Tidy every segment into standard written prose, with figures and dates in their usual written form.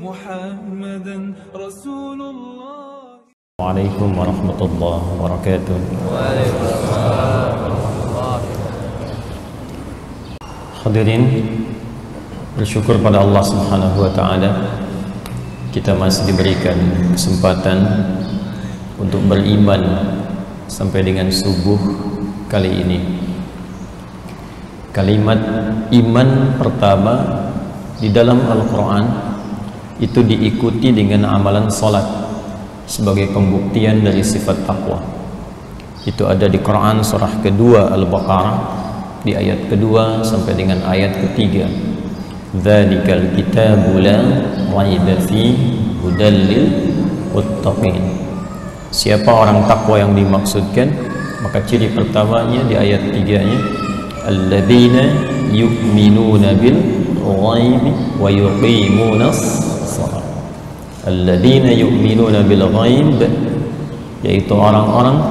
محمدا رسول الله. Waalaikumsalam warahmatullahi wabarakatuh. Hadirin, bersyukur pada Allah Subhanahu wa taala kita masih diberikan kesempatan untuk beriman sampai dengan subuh kali ini. Kalimat iman pertama di dalam Al-Quran itu diikuti dengan amalan salat sebagai pembuktian dari sifat taqwa. Itu ada di Quran surah kedua Al-Baqarah di ayat kedua sampai dengan ayat ketiga. Dzalikal kitabu la raiba fihi hudal lil muttaqin. Siapa orang takwa yang dimaksudkan? Maka ciri pertamanya di ayat 3-nya, alladzina yu'minuna bil ghaibi wa yuqimunas shalah. Alladzina yu'minuna bil ghaib, yaitu orang-orang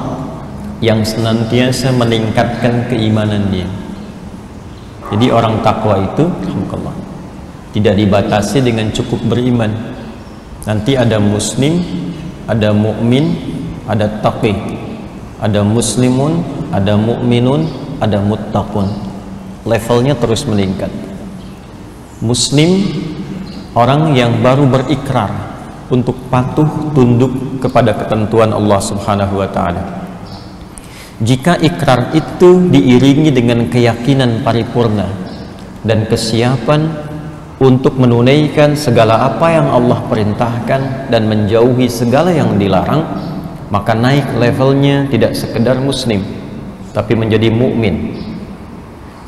yang senantiasa meningkatkan keimanan dia. Jadi orang takwa itu alhamdulillah tidak dibatasi dengan cukup beriman. Nanti ada muslim, ada mukmin, ada taqi, ada muslimun, ada mukminun, ada muttaqun. Levelnya terus meningkat. Muslim orang yang baru berikrar untuk patuh tunduk kepada ketentuan Allah Subhanahu wa taala. Jika ikrar itu diiringi dengan keyakinan paripurna dan kesiapan untuk menunaikan segala apa yang Allah perintahkan dan menjauhi segala yang dilarang, maka naik levelnya tidak sekedar muslim tapi menjadi mukmin.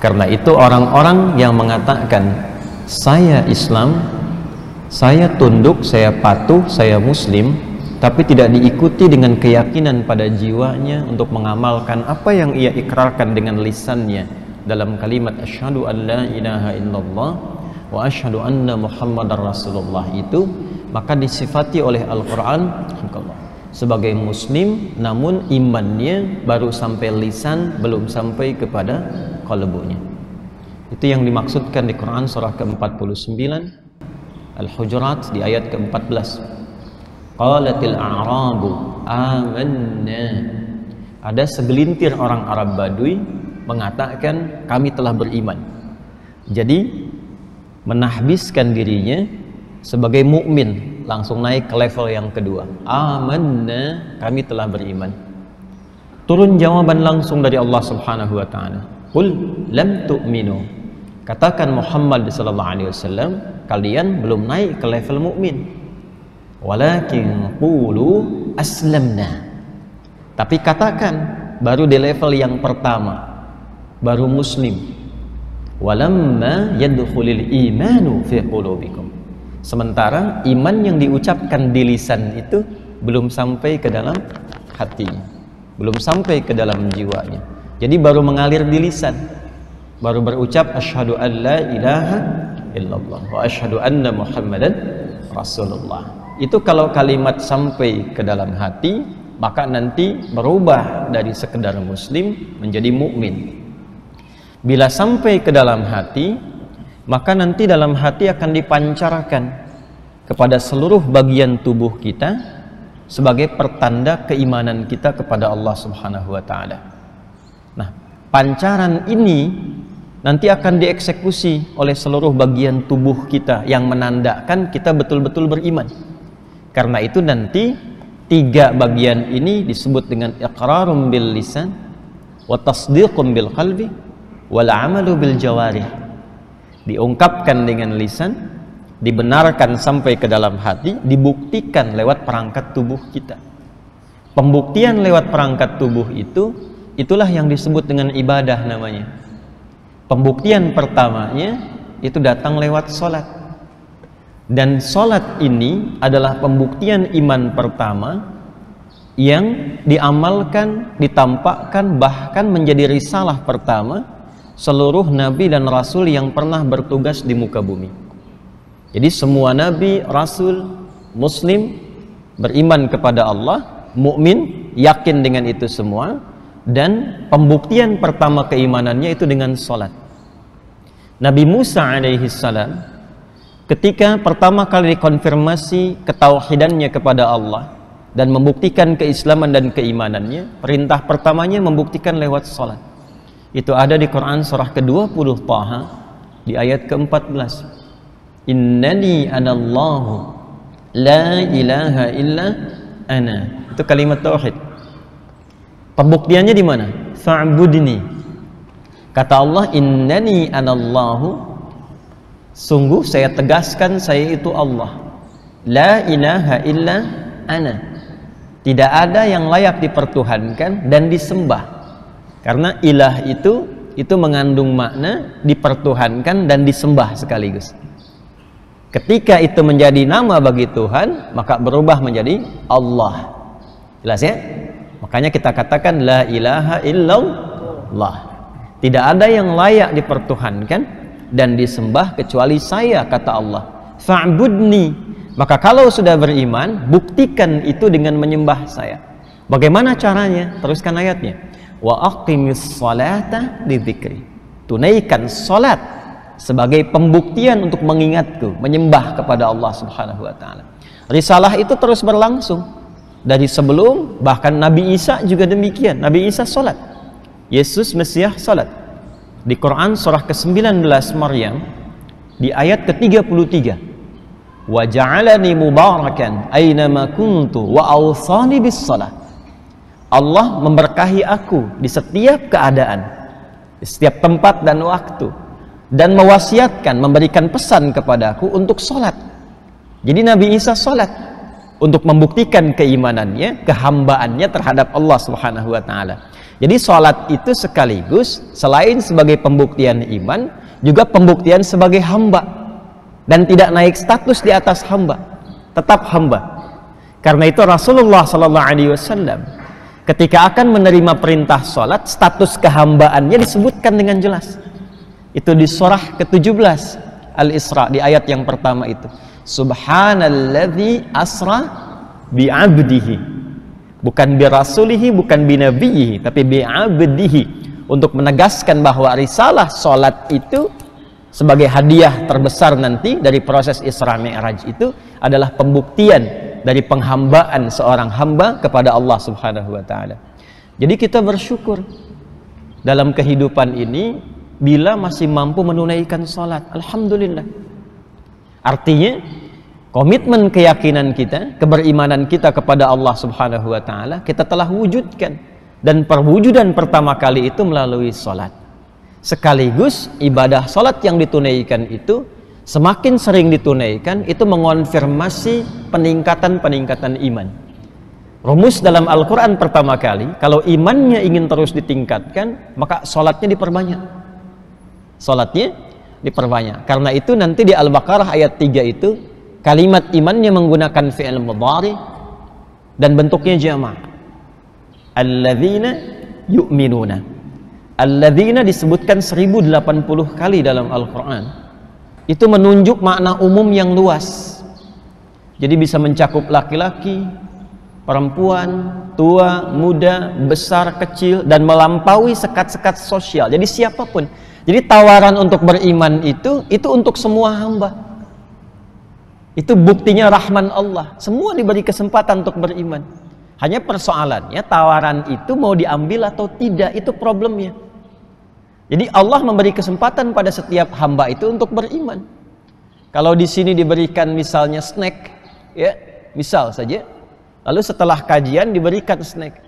Karena itu orang-orang yang mengatakan saya Islam, saya tunduk, saya patuh, saya muslim, tapi tidak diikuti dengan keyakinan pada jiwanya untuk mengamalkan apa yang ia ikrarkan dengan lisannya dalam kalimat asyhadu an la ilaha illallah wa asyhadu anna muhammadar rasulullah itu, maka disifati oleh Al-Quran sebagai muslim, namun imannya baru sampai lisan, belum sampai kepada qalbunya. Itu yang dimaksudkan di Quran surah ke-49 Al-Hujurat di ayat ke-14. Qalatil a'rabu amanna. Ada segelintir orang Arab Badui mengatakan kami telah beriman. Jadi menahbiskan dirinya sebagai mukmin, langsung naik ke level yang kedua. Amanna, kami telah beriman. Turun jawaban langsung dari Allah Subhanahu wa taala. Qul lam tu'minu. Katakan Muhammad sallallahu alaihi wasallam, kalian belum naik ke level mukmin. Walakin qulu aslamna. Tapi katakan baru di level yang pertama, baru muslim. Walamma yadkhulul imanu fi qulubikum. Sementara iman yang diucapkan di lisan itu belum sampai ke dalam hatinya, belum sampai ke dalam jiwanya. Jadi baru mengalir di lisan, baru berucap asyhadu an la ilaha illallah wa asyhadu anna muhammadan rasulullah. Itu kalau kalimat sampai ke dalam hati, maka nanti berubah dari sekedar muslim menjadi mukmin. Bila sampai ke dalam hati, maka nanti dalam hati akan dipancarkan kepada seluruh bagian tubuh kita sebagai pertanda keimanan kita kepada Allah Subhanahu wa taala. Nah, pancaran ini nanti akan dieksekusi oleh seluruh bagian tubuh kita yang menandakan kita betul-betul beriman. Karena itu nanti tiga bagian ini disebut dengan iqrarum bil lisan wa tasdiqum bil qalbi wal amalu bil jawarih. Diungkapkan dengan lisan, dibenarkan sampai ke dalam hati, dibuktikan lewat perangkat tubuh kita. Pembuktian lewat perangkat tubuh itu, itulah yang disebut dengan ibadah namanya. Pembuktian pertamanya itu datang lewat salat. Dan salat ini adalah pembuktian iman pertama yang diamalkan, ditampakkan, bahkan menjadi risalah pertama seluruh nabi dan rasul yang pernah bertugas di muka bumi. Jadi semua nabi, rasul, muslim beriman kepada Allah, mukmin, yakin dengan itu semua, dan pembuktian pertama keimanannya itu dengan salat. Nabi Musa alaihi salam ketika pertama kali dikonfirmasi ketauhidannya kepada Allah dan membuktikan keislaman dan keimanannya, perintah pertamanya membuktikan lewat salat. Itu ada di Quran surah ke-20 Taha di ayat ke-14. Innani anallahu la ilaha illa ana. Itu kalimat tauhid. Pembuktiannya di mana? Fa'budni. Kata Allah, innani anallahu, sungguh saya tegaskan saya itu Allah. La ilaha illa ana. Tidak ada yang layak dipertuhankan dan disembah. Karena ilah itu mengandung makna dipertuhankan dan disembah sekaligus. Ketika itu menjadi nama bagi Tuhan, maka berubah menjadi Allah. Jelas ya? Makanya kita katakan la ilaha illallah. Tidak ada yang layak dipertuhankan dan disembah kecuali saya, kata Allah. Fa'budni. Maka kalau sudah beriman, buktikan itu dengan menyembah saya. Bagaimana caranya? Teruskan ayatnya. Wa aqimis salata lidzikri. Tunaikan salat sebagai pembuktian untuk mengingatku, menyembah kepada Allah Subhanahu wa taala. Risalah itu terus berlangsung dari sebelum, bahkan Nabi Isa juga demikian. Nabi Isa salat. Yesus Mesias salat. Di Quran surah ke-19 Maryam di ayat ke-33. Wa ja'alani mubarakan aina ma kuntu wa awsani bis shalah. Allah memberkahi aku di setiap keadaan, di setiap tempat dan waktu, dan mewasiatkan, memberikan pesan kepadaku untuk sholat. Jadi Nabi Isa sholat untuk membuktikan keimanannya, kehambaannya terhadap Allah Subhanahu wa taala. Jadi sholat itu sekaligus selain sebagai pembuktian iman, juga pembuktian sebagai hamba, dan tidak naik status di atas hamba, tetap hamba. Karena itu Rasulullah SAW ketika akan menerima perintah sholat, status kehambaannya disebutkan dengan jelas. Itu di surah ke-17 Al-Isra di ayat yang pertama itu. Subhanalladzi asra bi'abdihi. Bukan birasulihi, bukan binabihi, tapi bi'abdihi, untuk menegaskan bahwa risalah salat itu sebagai hadiah terbesar nanti dari proses Isra Mi'raj itu adalah pembuktian dari penghambaan seorang hamba kepada Allah Subhanahu wa taala. Jadi kita bersyukur dalam kehidupan ini bila masih mampu menunaikan salat. Alhamdulillah. Artinya komitmen keyakinan kita, keberimanan kita kepada Allah Subhanahu wa taala kita telah wujudkan, dan perwujudan pertama kali itu melalui salat. Sekaligus ibadah salat yang ditunaikan itu semakin sering ditunaikan, itu mengonfirmasi peningkatan-peningkatan iman. Rumus dalam Al-Quran pertama kali, kalau imannya ingin terus ditingkatkan, maka salatnya diperbanyak. Salatnya diperbanyak. Karena itu nanti di Al-Baqarah ayat 3 itu kalimat imannya menggunakan fi'il mudhari dan bentuknya jama'. Alladzina yu'minuna. Alladzina disebutkan 1080 kali dalam Al-Quran. Itu menunjuk makna umum yang luas. Jadi bisa mencakup laki-laki, perempuan, tua, muda, besar, kecil, dan melampaui sekat-sekat sosial. Jadi siapapun. Jadi tawaran untuk beriman itu untuk semua hamba. Itu buktinya rahman Allah. Semua diberi kesempatan untuk beriman. Hanya persoalannya tawaran itu mau diambil atau tidak, itu problemnya. Jadi Allah memberi kesempatan pada setiap hamba itu untuk beriman. Kalau di sini diberikan misalnya snack, ya, misal saja, lalu setelah kajian diberikan snack,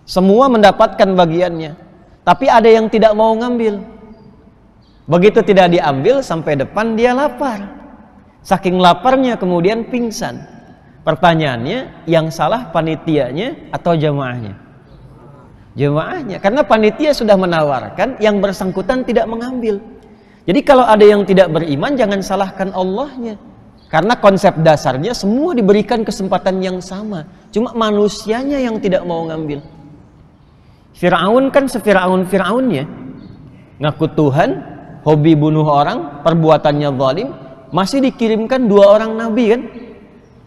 semua mendapatkan bagiannya, tapi ada yang tidak mau ngambil. Begitu tidak diambil, sampai depan dia lapar. Saking laparnya kemudian pingsan. Pertanyaannya, yang salah panitianya atau jamaahnya? Jemaahnya, karena panitia sudah menawarkan, yang bersangkutan tidak mengambil. Jadi kalau ada yang tidak beriman, jangan salahkan Allahnya, karena konsep dasarnya semua diberikan kesempatan yang sama, cuma manusianya yang tidak mau ngambil. Fir'aun kan sefir'aun-fir'aunnya, ngaku Tuhan, hobi bunuh orang, perbuatannya zalim, masih dikirimkan 2 orang nabi kan,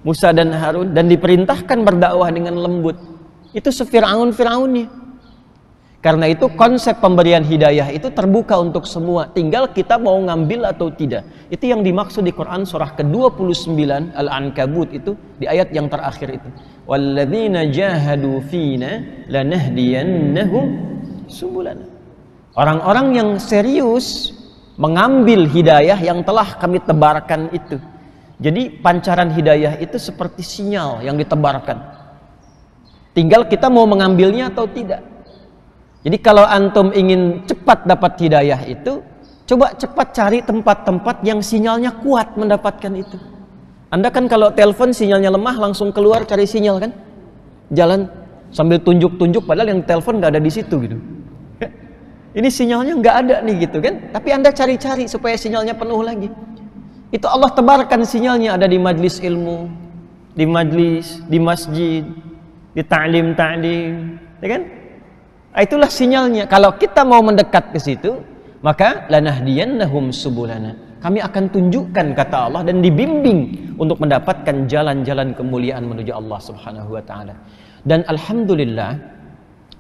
Musa dan Harun, dan diperintahkan berdakwah dengan lembut. Itu sefir'aun-fir'aunnya. Karena itu konsep pemberian hidayah itu terbuka untuk semua, tinggal kita mau ngambil atau tidak. Itu yang dimaksud di Quran surah ke-29 Al-Ankabut itu, di ayat yang terakhir itu. Walladzina jahadu fina lanahdiyannahum subulana. Orang-orang yang serius mengambil hidayah yang telah kami tebarkan itu. Jadi pancaran hidayah itu seperti sinyal yang ditebarkan. Tinggal kita mau mengambilnya atau tidak. Jadi kalau antum ingin cepat dapat hidayah itu, coba cepat cari tempat-tempat yang sinyalnya kuat mendapatkan itu. Anda kan kalau telepon sinyalnya lemah langsung keluar cari sinyal kan? Jalan sambil tunjuk-tunjuk padahal yang telepon nggak ada di situ gitu. Ini sinyalnya nggak ada nih gitu kan? Tapi Anda cari-cari supaya sinyalnya penuh lagi. Itu Allah tebarkan sinyalnya ada di majlis ilmu, di majlis, di masjid, di ta'lim, ya kan? Itulah sinyalnya. Kalau kita mau mendekat ke situ, maka lanahdiyannahum subulana. Kami akan tunjukkan kata Allah dan dibimbing untuk mendapatkan jalan-jalan kemuliaan menuju Allah Subhanahu wa taala. Dan alhamdulillah,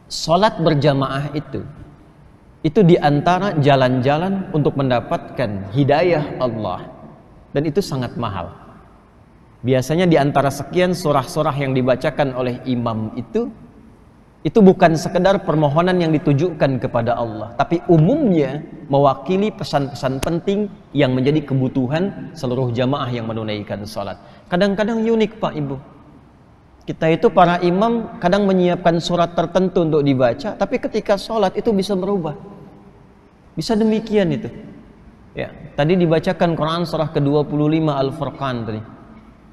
salat berjamaah itu di antara jalan-jalan untuk mendapatkan hidayah Allah. Dan itu sangat mahal. Biasanya di antara sekian surah-surah yang dibacakan oleh imam itu bukan sekedar permohonan yang ditujukan kepada Allah, tapi umumnya mewakili pesan-pesan penting yang menjadi kebutuhan seluruh jamaah yang menunaikan salat. Kadang-kadang unik Pak Ibu. Kita itu para imam kadang menyiapkan surat tertentu untuk dibaca, tapi ketika salat itu bisa berubah. Bisa demikian itu. Ya, tadi dibacakan Quran surah ke-25 Al-Furqan tadi.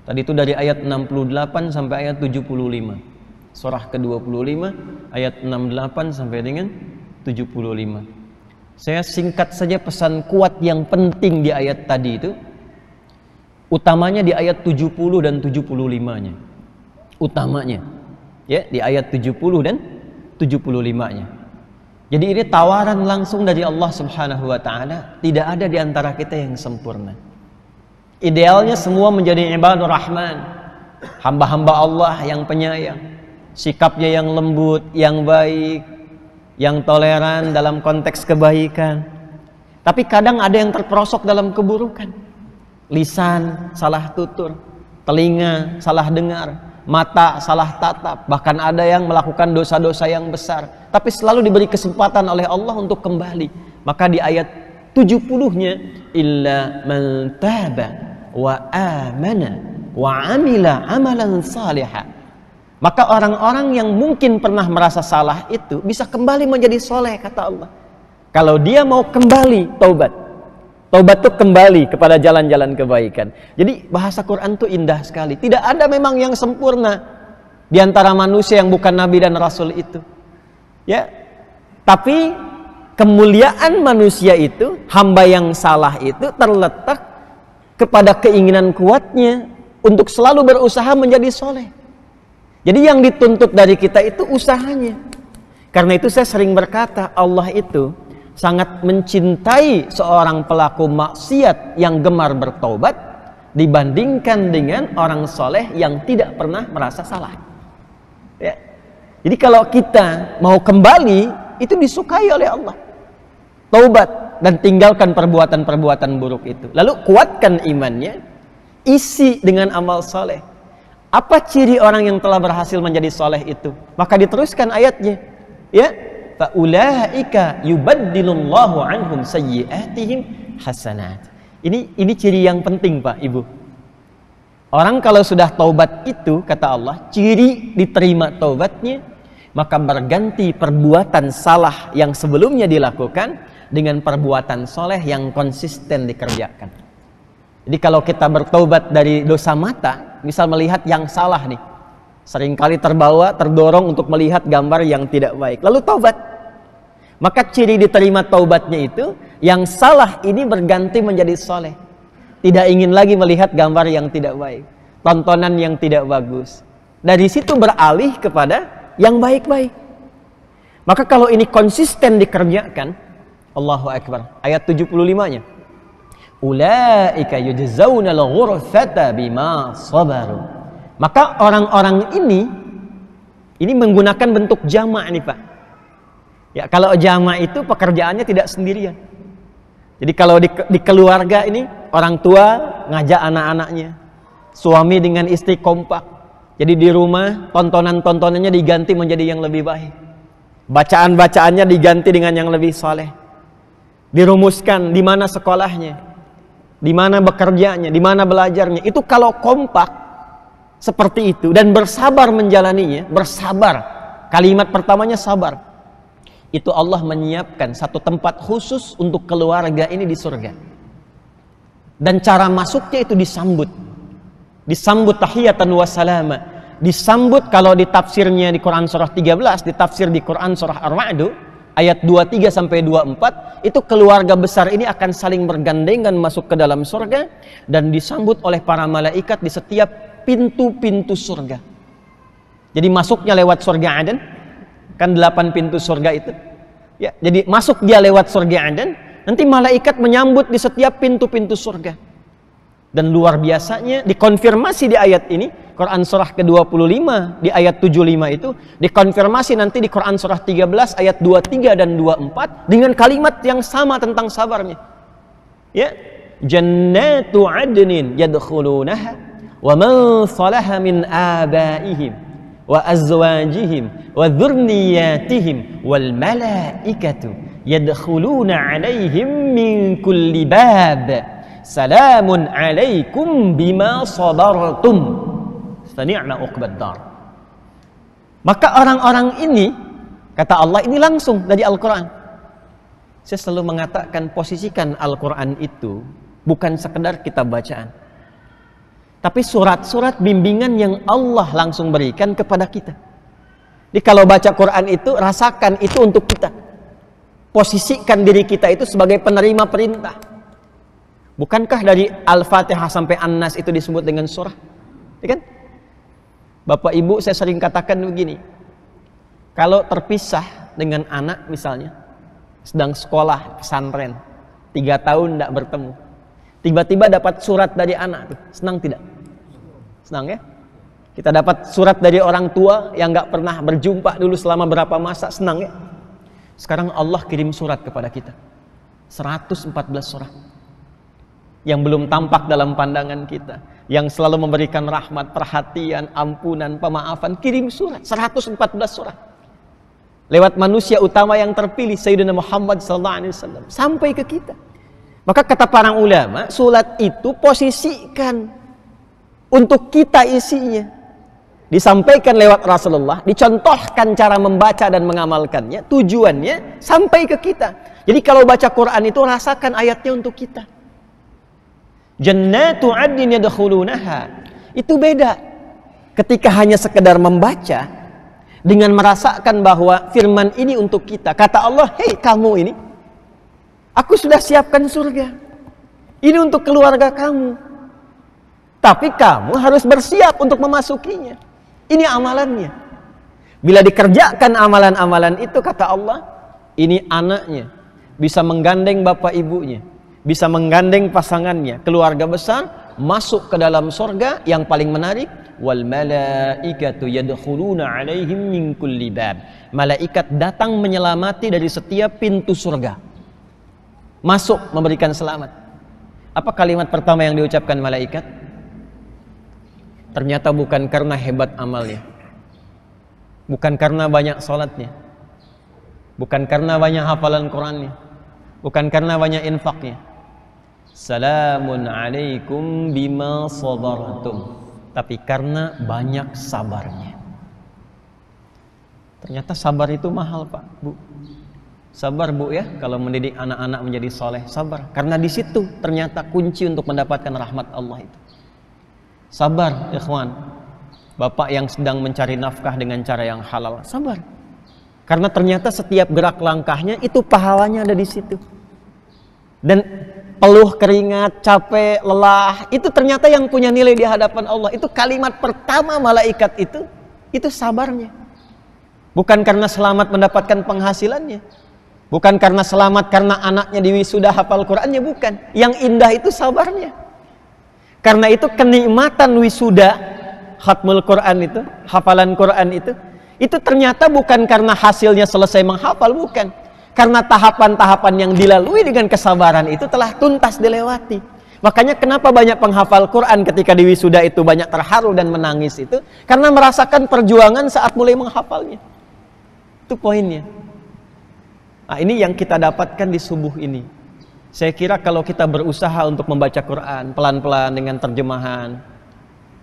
Tadi itu dari ayat 68 sampai ayat 75. Surah ke-25 ayat 68 sampai dengan 75. Saya singkat saja pesan kuat yang penting di ayat tadi itu. Utamanya di ayat 70 dan 75-nya. Utamanya. Ya, di ayat 70 dan 75-nya. Jadi ini tawaran langsung dari Allah Subhanahu wa taala, tidak ada di antara kita yang sempurna. Idealnya semua menjadi ibadur rahman, hamba-hamba Allah yang penyayang. Sikapnya yang lembut, yang baik, yang toleran dalam konteks kebaikan. Tapi kadang ada yang terperosok dalam keburukan. Lisan salah tutur, telinga salah dengar, mata salah tatap, bahkan ada yang melakukan dosa-dosa yang besar. Tapi selalu diberi kesempatan oleh Allah untuk kembali. Maka di ayat 70-nya, illa man taba wa amana wa amila amalan salihah. Maka orang-orang yang mungkin pernah merasa salah itu bisa kembali menjadi soleh, kata Allah. Kalau dia mau kembali, taubat. Taubat itu kembali kepada jalan-jalan kebaikan. Jadi bahasa Quran itu indah sekali. Tidak ada memang yang sempurna di antara manusia yang bukan Nabi dan Rasul itu. Ya, tapi kemuliaan manusia itu, hamba yang salah itu terletak kepada keinginan kuatnya untuk selalu berusaha menjadi soleh. Jadi yang dituntut dari kita itu usahanya. Karena itu saya sering berkata, Allah itu sangat mencintai seorang pelaku maksiat yang gemar bertobat dibandingkan dengan orang soleh yang tidak pernah merasa salah. Ya. Jadi kalau kita mau kembali, itu disukai oleh Allah. Taubat dan tinggalkan perbuatan-perbuatan buruk itu. Lalu kuatkan imannya, isi dengan amal soleh. Apa ciri orang yang telah berhasil menjadi soleh itu? Maka diteruskan ayatnya, ya, faulaika yubaddilullahu anhum sayyi'atihim hasanat. Ini ciri yang penting Pak Ibu. Orang kalau sudah taubat itu, kata Allah, ciri diterima taubatnya, maka berganti perbuatan salah yang sebelumnya dilakukan dengan perbuatan soleh yang konsisten dikerjakan. Jadi kalau kita bertaubat dari dosa mata, misal melihat yang salah nih, seringkali terdorong untuk melihat gambar yang tidak baik, lalu taubat. Maka ciri diterima taubatnya itu, yang salah ini berganti menjadi soleh. Tidak ingin lagi melihat gambar yang tidak baik, tontonan yang tidak bagus. Dari situ beralih kepada yang baik-baik. Maka kalau ini konsisten dikerjakan, Allahu Akbar, ayat 75-nya. Ulaika yujzaunal ghurfata bima sabaru. Maka orang-orang ini menggunakan bentuk jamak nih Pak. Ya, kalau jama' itu pekerjaannya tidak sendirian. Jadi kalau di keluarga ini orang tua ngajak anak-anaknya, suami dengan istri kompak. Jadi di rumah tontonan-tontonannya diganti menjadi yang lebih baik. Bacaan-bacaannya diganti dengan yang lebih soleh. Dirumuskan di mana sekolahnya, di mana bekerjanya, di mana belajarnya. Itu kalau kompak seperti itu dan bersabar menjalaninya, bersabar. Kalimat pertamanya sabar. Itu Allah menyiapkan satu tempat khusus untuk keluarga ini di surga. Dan cara masuknya itu disambut. Disambut tahiyatan wa salama. Disambut kalau di tafsirnya di Quran surah 13, di tafsir di Quran surah Ar-Ra'd ayat 23 sampai 24, itu keluarga besar ini akan saling bergandengan masuk ke dalam surga dan disambut oleh para malaikat di setiap pintu-pintu surga. Jadi masuknya lewat surga Aden. Kan 8 pintu surga itu. Ya, jadi masuk dia lewat surga Aden, nanti malaikat menyambut di setiap pintu-pintu surga. Dan luar biasanya dikonfirmasi di ayat ini, Quran surah ke-25 di ayat 75 itu dikonfirmasi nanti di Quran surah 13 ayat 23 dan 24 dengan kalimat yang sama tentang sabarnya. Ya, jannatu adnin yadkhulunaha wa man salaha min abaihim wa azwajihim wa dhurriyyatihim wal malaikatu yadkhuluna alaihim min kulli bab salamun alaikum bima sabartum fa ni'ma uqbad dar. Maka orang-orang ini, kata Allah, ini langsung dari Al-Quran. Saya selalu mengatakan, posisikan Al-Quran itu bukan sekedar kitab bacaan, tapi surat-surat bimbingan yang Allah langsung berikan kepada kita. Jadi kalau baca Quran itu, rasakan itu untuk kita. Posisikan diri kita itu sebagai penerima perintah. Bukankah dari Al-Fatihah sampai An-Nas itu disebut dengan surah? Ya kan? Bapak Ibu, saya sering katakan begini. Kalau terpisah dengan anak misalnya, sedang sekolah pesantren, 3 tahun tidak bertemu, tiba-tiba dapat surat dari anak, senang tidak? Senang ya? Kita dapat surat dari orang tua yang nggak pernah berjumpa dulu selama berapa masa, senang ya? Sekarang Allah kirim surat kepada kita, 114 surat yang belum tampak dalam pandangan kita, yang selalu memberikan rahmat, perhatian, ampunan, pemaafan. Kirim surat, 114 surat lewat manusia utama yang terpilih, Sayyidina Muhammad SAW, sampai ke kita. Maka kata para ulama, surat itu posisikan untuk kita isinya, disampaikan lewat Rasulullah, dicontohkan cara membaca dan mengamalkannya, tujuannya sampai ke kita. Jadi kalau baca Quran itu rasakan ayatnya untuk kita. Jannatu adnin yadkhulunaha. Itu beda ketika hanya sekedar membaca dengan merasakan bahwa firman ini untuk kita. Kata Allah, hei kamu ini, aku sudah siapkan surga. Ini untuk keluarga kamu. Tapi kamu harus bersiap untuk memasukinya. Ini amalannya. Bila dikerjakan amalan-amalan itu, kata Allah, ini anaknya bisa menggandeng bapak ibunya, bisa menggandeng pasangannya, keluarga besar, masuk ke dalam surga. Yang paling menarik, wal malaikatu yadkhuluna alaihim min kulli bab. Malaikat datang menyelamati dari setiap pintu surga. Masuk memberikan selamat. Apa kalimat pertama yang diucapkan malaikat? Ternyata bukan karena hebat amalnya, bukan karena banyak salatnya, bukan karena banyak hafalan Qurannya, bukan karena banyak infaknya. Salamun alaikum bima sabartum. Tapi karena banyak sabarnya. Ternyata sabar itu mahal, Pak, Bu. Sabar, Bu, ya, kalau mendidik anak-anak menjadi soleh, sabar. Karena di situ ternyata kunci untuk mendapatkan rahmat Allah itu. Sabar, ikhwan. Bapak yang sedang mencari nafkah dengan cara yang halal, sabar. Karena ternyata setiap gerak langkahnya itu pahalanya ada di situ. Dan peluh keringat, capek, lelah, itu ternyata yang punya nilai di hadapan Allah. Itu kalimat pertama malaikat itu sabarnya. Bukan karena selamat mendapatkan penghasilannya, bukan karena selamat karena anaknya diwisuda hafal Qurannya, bukan. Yang indah itu sabarnya. Karena itu kenikmatan wisuda, khatmul Quran itu, hafalan Quran itu Itu ternyata bukan karena hasilnya selesai menghafal, bukan. Karena tahapan-tahapan yang dilalui dengan kesabaran itu telah tuntas dilewati. Makanya kenapa banyak penghafal Quran ketika di wisuda itu banyak terharu dan menangis itu, karena merasakan perjuangan saat mulai menghafalnya. Itu poinnya. Nah, ini yang kita dapatkan di subuh ini. Saya kira kalau kita berusaha untuk membaca Quran pelan-pelan dengan terjemahan,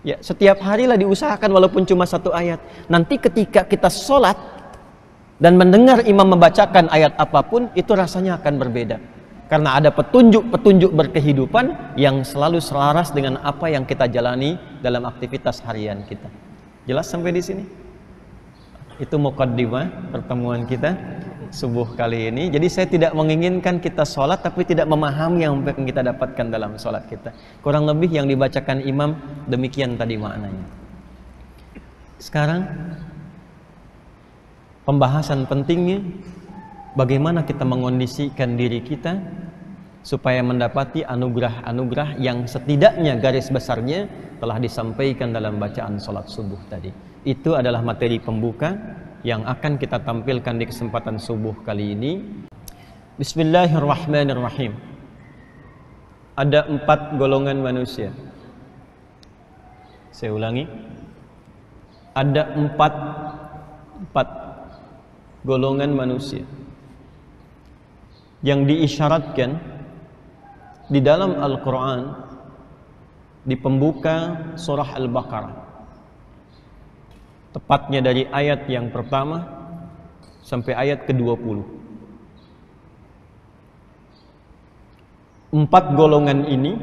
ya setiap harilah diusahakan walaupun cuma 1 ayat. Nanti ketika kita sholat dan mendengar imam membacakan ayat apapun, itu rasanya akan berbeda. Karena ada petunjuk-petunjuk berkehidupan yang selalu selaras dengan apa yang kita jalani dalam aktivitas harian kita. Jelas sampai di sini? Itu muqaddimah pertemuan kita subuh kali ini. Jadi saya tidak menginginkan kita sholat tapi tidak memahami yang kita dapatkan dalam sholat kita. Kurang lebih yang dibacakan imam demikian tadi maknanya. Sekarang pembahasan pentingnya bagaimana kita mengondisikan diri kita supaya mendapati anugerah-anugerah yang setidaknya garis besarnya telah disampaikan dalam bacaan sholat subuh tadi. Itu adalah materi pembuka yang akan kita tampilkan di kesempatan subuh kali ini. Bismillahirrahmanirrahim. Ada 4 golongan manusia. Saya ulangi. Ada 4 golongan manusia yang diisyaratkan di dalam Al-Quran di pembuka surah Al-Baqarah, tepatnya dari ayat yang pertama sampai ayat ke-20. 4 golongan ini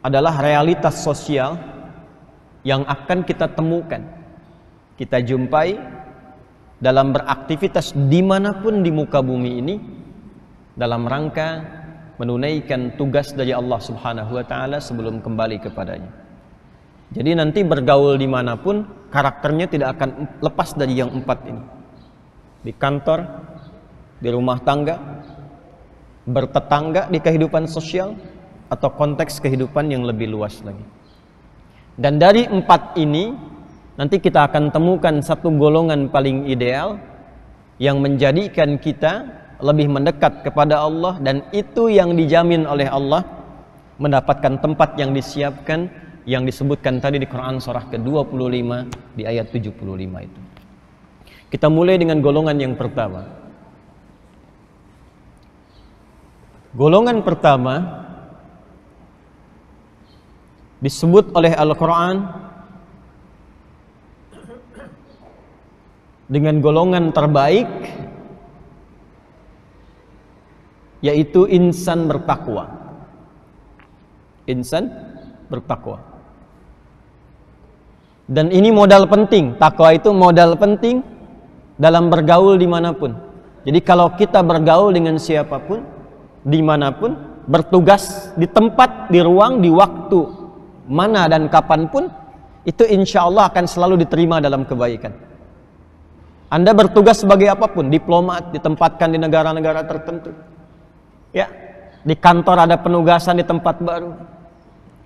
adalah realitas sosial yang akan kita temukan, kita jumpai dalam beraktivitas dimanapun di muka bumi ini dalam rangka menunaikan tugas dari Allah Subhanahu wa Ta'ala sebelum kembali kepadanya. Jadi nanti bergaul dimanapun karakternya tidak akan lepas dari yang 4 ini. Di kantor, di rumah tangga, bertetangga di kehidupan sosial, atau konteks kehidupan yang lebih luas lagi. Dan dari 4 ini nanti kita akan temukan satu golongan paling ideal yang menjadikan kita lebih mendekat kepada Allah, dan itu yang dijamin oleh Allah mendapatkan tempat yang disiapkan yang disebutkan tadi di Quran surah ke-25 di ayat 75 itu. Kita mulai dengan golongan yang pertama. Golongan pertama disebut oleh Al-Quran dengan golongan terbaik, yaitu insan bertakwa. Insan bertakwa. Dan ini modal penting. Takwa itu modal penting dalam bergaul dimanapun. Jadi kalau kita bergaul dengan siapapun, dimanapun, bertugas di tempat, di ruang, di waktu mana dan kapanpun, itu insya Allah akan selalu diterima dalam kebaikan. Anda bertugas sebagai apapun, diplomat, ditempatkan di negara-negara tertentu, ya, di kantor ada penugasan di tempat baru,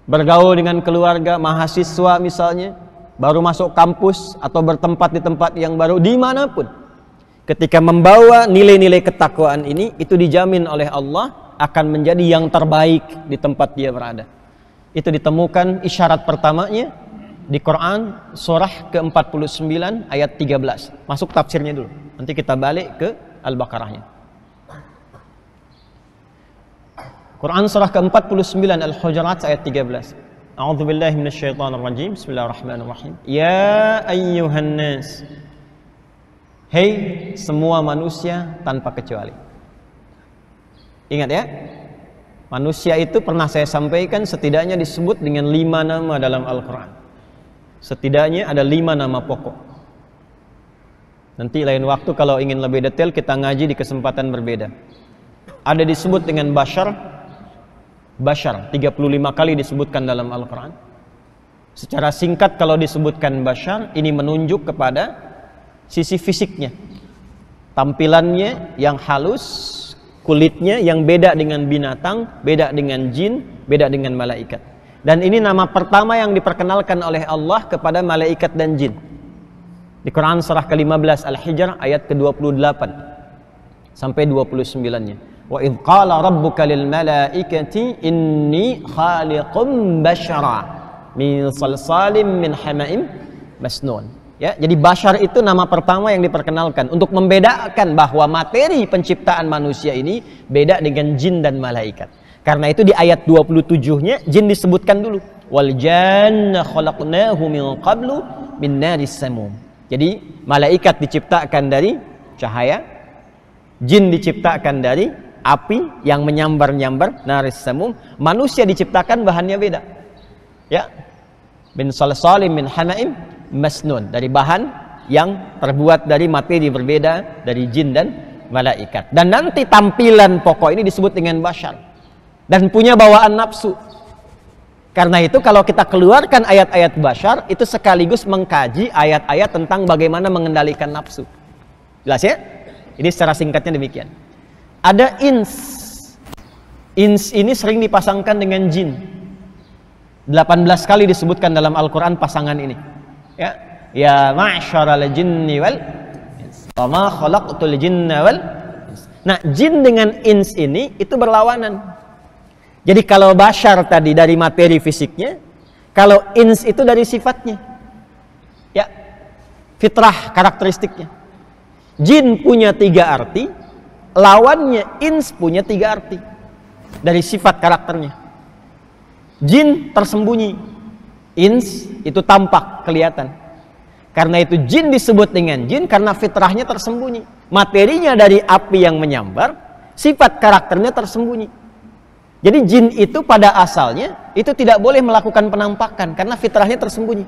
bergaul dengan keluarga, mahasiswa misalnya, baru masuk kampus atau bertempat di tempat yang baru, dimanapun, ketika membawa nilai-nilai ketakwaan ini, itu dijamin oleh Allah akan menjadi yang terbaik di tempat dia berada. Itu ditemukan isyarat pertamanya di Quran surah ke-49 ayat 13. Masuk tafsirnya dulu, nanti kita balik ke Al-Baqarahnya. Quran surah ke-49 Al-Hujurat ayat 13. A'udzubillahi minasyaitonirrajim. Bismillahirrahmanirrahim. Ya ayyuhan nas. Hei semua manusia tanpa kecuali. Ingat ya, manusia itu pernah saya sampaikan setidaknya disebut dengan 5 nama dalam Al-Quran. Setidaknya ada 5 nama pokok. Nanti lain waktu kalau ingin lebih detail kita ngaji di kesempatan berbeda. Ada disebut dengan bashar. Bashar 35 kali disebutkan dalam Al-Quran. Secara singkat kalau disebutkan bashar, ini menunjuk kepada sisi fisiknya, tampilannya yang halus, kulitnya yang beda dengan binatang, beda dengan jin, beda dengan malaikat. Dan ini nama pertama yang diperkenalkan oleh Allah kepada malaikat dan jin. Di Quran surah ke-15 Al-Hijr ayat ke-28 sampai 29-nya. Wa idh qala rabbuka lil malaikati inni khaliqum basyara min salsalim min hama'im masnun. Ya, jadi bashar itu nama pertama yang diperkenalkan untuk membedakan bahwa materi penciptaan manusia ini beda dengan jin dan malaikat. Karena itu di ayat 27-nya jin disebutkan dulu. Wal janna khalaqnahu min qablu min naris samum. Jadi malaikat diciptakan dari cahaya, jin diciptakan dari api yang menyambar-nyambar naris samum. Manusia diciptakan bahannya beda. Ya. Min salsalim min hama'im masnun, dari bahan yang terbuat dari materi berbeda dari jin dan malaikat. Dan nanti tampilan pokok ini disebut dengan bashar dan punya bawaan nafsu. Karena itu kalau kita keluarkan ayat-ayat bashar itu sekaligus mengkaji ayat-ayat tentang bagaimana mengendalikan nafsu. Jelas ya? Ini secara singkatnya demikian. Ada ins. Ins ini sering dipasangkan dengan jin. 18 kali disebutkan dalam Al-Quran pasangan ini. Ya, ya ma'syaral jinni wal ins, wa ma khalaqtul jinna wal ins. Nah, jin dengan ins ini itu berlawanan. Jadi kalau bashar tadi dari materi fisiknya, kalau ins itu dari sifatnya. Ya. Fitrah karakteristiknya. Jin punya 3 arti, lawannya ins punya 3 arti dari sifat karakternya. Jin tersembunyi, ins itu tampak, kelihatan. Karena itu jin disebut dengan jin karena fitrahnya tersembunyi. Materinya dari api yang menyambar, sifat karakternya tersembunyi. Jadi jin itu pada asalnya itu tidak boleh melakukan penampakan karena fitrahnya tersembunyi.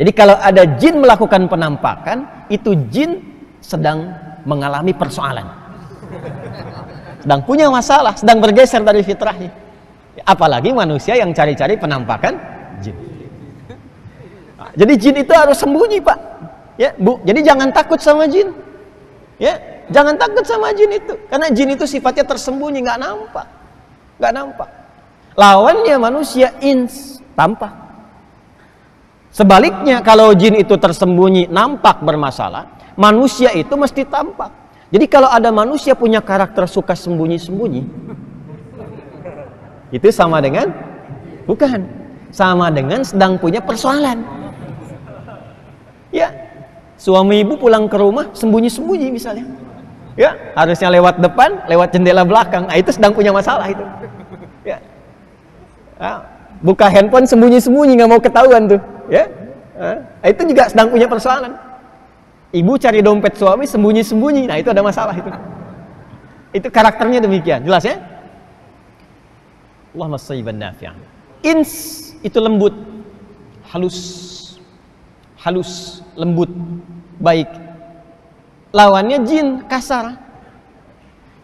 Jadi kalau ada jin melakukan penampakan, itu jin sedang mengalami persoalan. Sedang punya masalah, sedang bergeser dari fitrahnya. Apalagi manusia yang cari-cari penampakan jin. Nah, jadi jin itu harus sembunyi, Pak. Ya, Bu. Jadi jangan takut sama jin. Ya, jangan takut sama jin itu. Karena jin itu sifatnya tersembunyi, nggak nampak. Nggak nampak. Lawannya manusia ins, tampak. Sebaliknya kalau jin itu tersembunyi, nampak bermasalah, manusia itu mesti tampak. Jadi kalau ada manusia punya karakter suka sembunyi-sembunyi, itu sama dengan bukan, sama dengan sedang punya persoalan. Ya, suami ibu pulang ke rumah sembunyi-sembunyi misalnya. Ya, harusnya lewat depan, lewat jendela belakang. Nah, itu sedang punya masalah itu. Ya. Nah, buka handphone sembunyi-sembunyi, nggak mau ketahuan tuh. Ya, nah, itu juga sedang punya persoalan. Ibu cari dompet suami sembunyi-sembunyi. Nah, itu ada masalah itu. Itu karakternya demikian. Jelas ya? Allahumma shayyiban nafi'an. Ins itu lembut, halus, lembut, baik. Lawannya jin, kasar.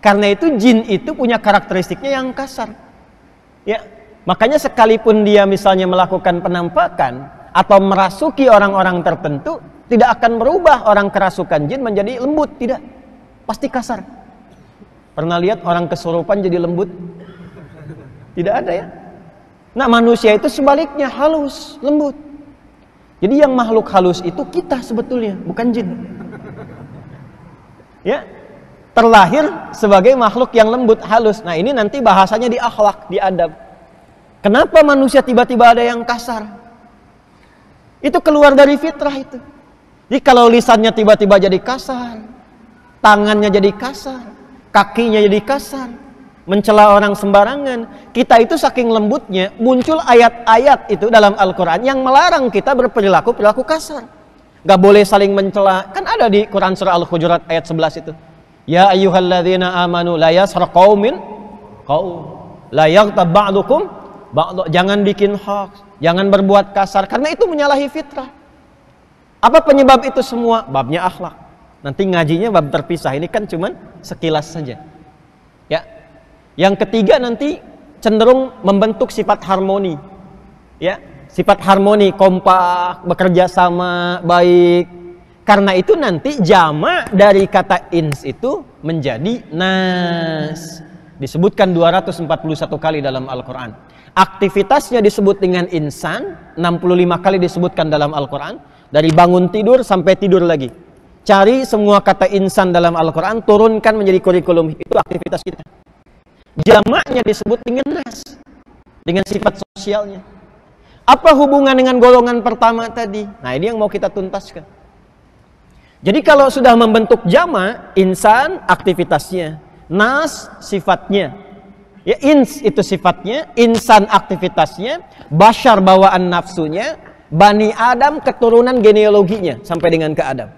Karena itu jin itu punya karakteristiknya yang kasar. Ya, makanya sekalipun dia misalnya melakukan penampakan atau merasuki orang-orang tertentu, tidak akan merubah orang kerasukan jin menjadi lembut, tidak. Pasti kasar. Pernah lihat orang kesurupan jadi lembut? Tidak ada ya. Nah, manusia itu sebaliknya halus, lembut. Jadi yang makhluk halus itu kita sebetulnya, bukan jin. Ya, terlahir sebagai makhluk yang lembut, halus. Nah, ini nanti bahasanya di akhlak, di adab. Kenapa manusia tiba-tiba ada yang kasar? Itu keluar dari fitrah itu. Jadi kalau lisannya tiba-tiba jadi kasar, tangannya jadi kasar, kakinya jadi kasar, mencela orang sembarangan, kita itu saking lembutnya muncul ayat-ayat itu dalam Al-Quran yang melarang kita berperilaku kasar. Gak boleh saling mencela. Kan ada di Quran surah Al-Hujurat ayat 11 itu. Ya ayyuhalladzina amanu la yaskhar qaumin qaum la yaghtab ba'dukum ba'd. Jangan bikin hoax, jangan berbuat kasar karena itu menyalahi fitrah. Apa penyebab itu semua? Babnya akhlak. Nanti ngajinya bab terpisah. Ini kan cuman sekilas saja. Ya. Yang ketiga nanti cenderung membentuk sifat harmoni. Ya. Sifat harmoni, kompak, bekerja sama, baik. Karena itu nanti jamak dari kata ins itu menjadi nas. Disebutkan 241 kali dalam Al-Quran. Aktivitasnya disebut dengan insan, 65 kali disebutkan dalam Al-Quran. Dari bangun tidur sampai tidur lagi. Cari semua kata insan dalam Al-Quran, turunkan menjadi kurikulum. Itu aktivitas kita. Jamaknya disebut dengan nas, dengan sifat sosialnya. Apa hubungan dengan golongan pertama tadi? Nah, ini yang mau kita tuntaskan. Jadi kalau sudah membentuk jamak, insan aktivitasnya, nas sifatnya, ya, ins itu sifatnya, insan aktivitasnya, bashar bawaan nafsunya, Bani Adam keturunan genealoginya sampai dengan ke Adam.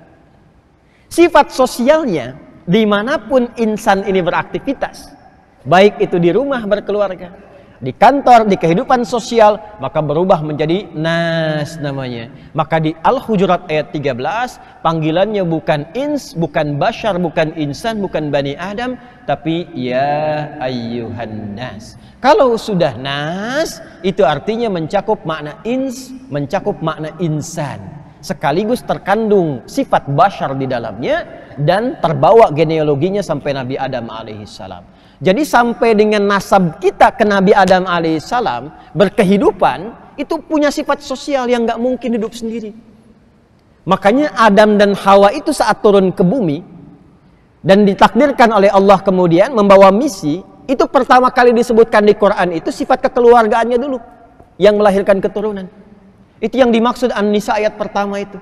Sifat sosialnya, dimanapun insan ini beraktivitas, baik itu di rumah berkeluarga, di kantor, di kehidupan sosial, maka berubah menjadi nas namanya. Maka di Al-Hujurat ayat 13, panggilannya bukan ins, bukan bashar, bukan insan, bukan Bani Adam, tapi ya ayyuhan nas. Kalau sudah nas, itu artinya mencakup makna ins, mencakup makna insan. Sekaligus terkandung sifat bashar di dalamnya dan terbawa genealoginya sampai Nabi Adam alaihissalam. Jadi sampai dengan nasab kita ke Nabi Adam alaihissalam berkehidupan, itu punya sifat sosial yang nggak mungkin hidup sendiri. Makanya Adam dan Hawa itu saat turun ke bumi dan ditakdirkan oleh Allah kemudian membawa misi, itu pertama kali disebutkan di Quran itu sifat kekeluargaannya dulu yang melahirkan keturunan. Itu yang dimaksud An-Nisa ayat pertama itu.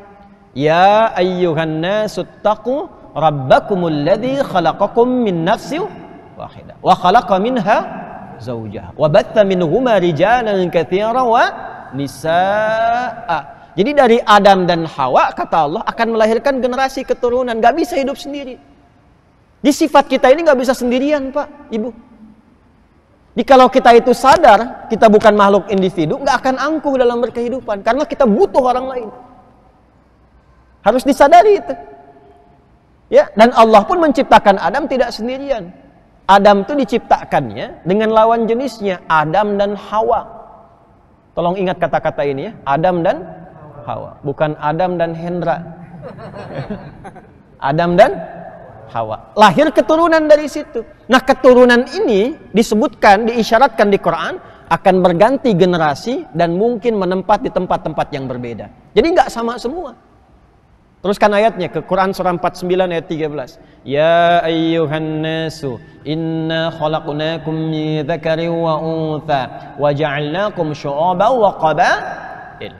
Ya ayyuhan nasu taqu rabbakumul ladzi khalaqakum min nafsin wahidah wa khalaqa minha zawjaha wa batha minhuma rijalan katsiran wa nisaa. Jadi dari Adam dan Hawa kata Allah akan melahirkan generasi keturunan, nggak bisa hidup sendiri. Di sifat kita ini nggak bisa sendirian, Pak, Ibu. Jadi kalau kita itu sadar kita bukan makhluk individu, nggak akan angkuh dalam berkehidupan karena kita butuh orang lain. Harus disadari itu. Ya, dan Allah pun menciptakan Adam tidak sendirian. Adam itu diciptakannya dengan lawan jenisnya, Adam dan Hawa. Tolong ingat kata-kata ini ya, Adam dan Hawa, bukan Adam dan Hendra. Adam dan Hawa. Lahir keturunan dari situ. Nah, keturunan ini disebutkan, diisyaratkan di Quran akan berganti generasi dan mungkin menempat di tempat-tempat yang berbeda. Jadi nggak sama semua. Teruskan ayatnya ke Quran surah 49 ayat 13. Ya ayyuhan nasu inna khalaqnakum min dzakarin wa untha wa ja'alnakum syu'uban wa qabail.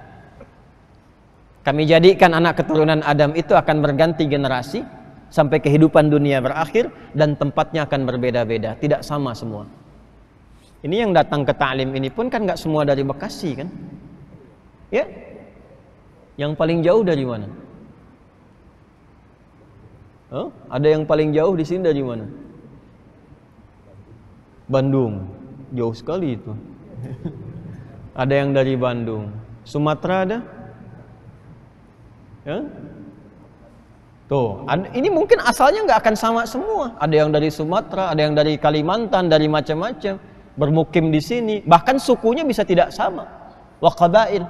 Kami jadikan anak keturunan Adam itu akan berganti generasi sampai kehidupan dunia berakhir dan tempatnya akan berbeda-beda, tidak sama semua. Ini yang datang ke ta'lim ini pun kan nggak semua dari Bekasi kan? Ya, yang paling jauh dari mana? Oh, ada yang paling jauh di sini dari mana? Bandung, jauh sekali itu. Ada yang dari Bandung. Sumatera ada? Ya? Tuh, ini mungkin asalnya nggak akan sama semua. Ada yang dari Sumatera, ada yang dari Kalimantan, dari macam-macam bermukim di sini. Bahkan sukunya bisa tidak sama. Wa qabail.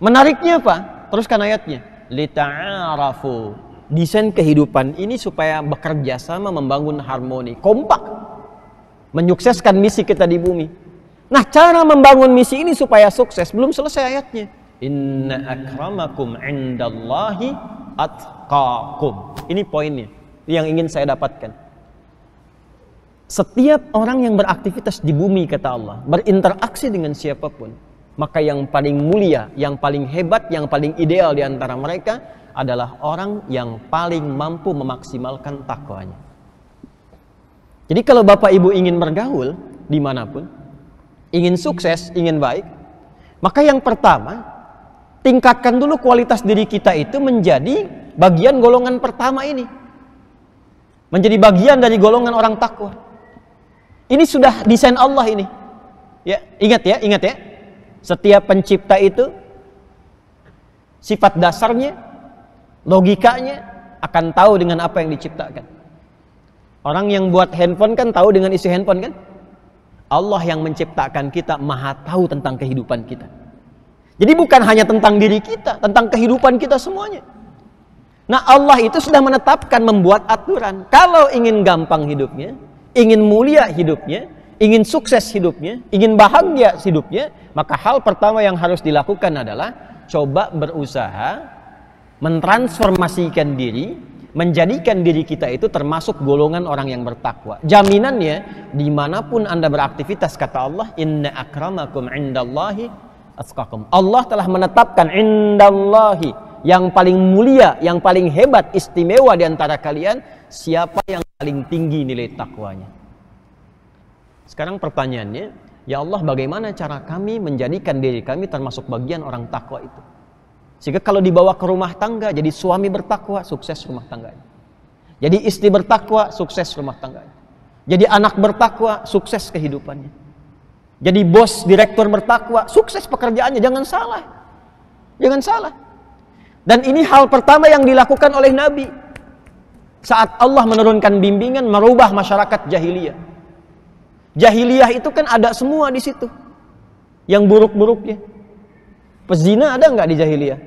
Menariknya apa? Teruskan ayatnya. Lita'arafu. Desain kehidupan ini supaya bekerja sama, membangun harmoni, kompak, menyukseskan misi kita di bumi. Nah, cara membangun misi ini supaya sukses belum selesai ayatnya. Inna akramakum indallahi atqakum. Ini poinnya yang ingin saya dapatkan. Setiap orang yang beraktivitas di bumi, kata Allah, berinteraksi dengan siapapun, maka yang paling mulia, yang paling hebat, yang paling ideal di antara mereka adalah orang yang paling mampu memaksimalkan takwanya. Jadi kalau Bapak Ibu ingin bergaul dimanapun, ingin sukses, ingin baik, maka yang pertama, tingkatkan dulu kualitas diri kita itu menjadi bagian golongan pertama ini. Menjadi bagian dari golongan orang takwa. Ini sudah desain Allah ini. Ya, ingat ya. Setiap pencipta itu sifat dasarnya, logikanya akan tahu dengan apa yang diciptakan. Orang yang buat handphone kan tahu dengan isi handphone kan? Allah yang menciptakan kita maha tahu tentang kehidupan kita. Jadi bukan hanya tentang diri kita, tentang kehidupan kita semuanya. Nah, Allah itu sudah menetapkan, membuat aturan. Kalau ingin gampang hidupnya, ingin mulia hidupnya, ingin sukses hidupnya, ingin bahagia hidupnya, maka hal pertama yang harus dilakukan adalah coba berusaha mentransformasikan diri, menjadikan diri kita itu termasuk golongan orang yang bertakwa. Jaminannya, dimanapun Anda beraktivitas, kata Allah, inna akramakum indallahi atqakum. Allah telah menetapkan indallahi, yang paling mulia, yang paling hebat, istimewa di antara kalian, siapa yang paling tinggi nilai takwanya. Sekarang pertanyaannya, ya Allah, bagaimana cara kami menjadikan diri kami termasuk bagian orang takwa itu? Sehingga kalau dibawa ke rumah tangga, jadi suami bertakwa, sukses rumah tangganya. Jadi istri bertakwa, sukses rumah tangganya. Jadi anak bertakwa, sukses kehidupannya. Jadi bos, direktur bertakwa, sukses pekerjaannya. Jangan salah. Jangan salah. Dan ini hal pertama yang dilakukan oleh Nabi saat Allah menurunkan bimbingan merubah masyarakat jahiliyah. Jahiliyah itu kan ada semua di situ. Yang buruk-buruknya. Pezina ada nggak di jahiliyah?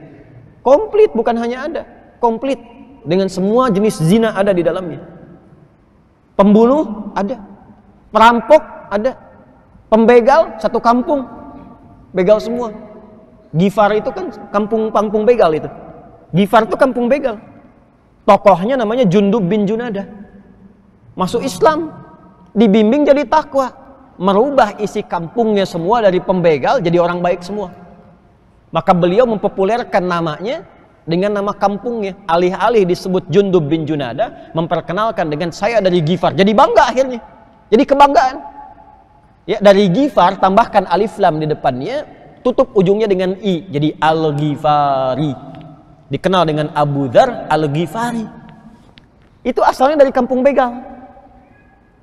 Komplit, bukan hanya ada, komplit dengan semua jenis zina ada di dalamnya. Pembunuh ada, perampok ada, pembegal satu kampung, begal semua. Gifar itu kan kampung begal itu. Gifar itu kampung begal. Tokohnya namanya Jundub bin Junadah. Masuk Islam, dibimbing jadi takwa, merubah isi kampungnya semua dari pembegal jadi orang baik semua. Maka beliau mempopulerkan namanya dengan nama kampungnya. Alih-alih disebut Jundub bin Junadah, memperkenalkan dengan saya dari Gifar. Jadi bangga akhirnya. Jadi kebanggaan. Ya, dari Gifar tambahkan alif lam di depannya, tutup ujungnya dengan i. Jadi Al-Ghifari. Dikenal dengan Abu Dzar Al-Ghifari. Itu asalnya dari kampung begal.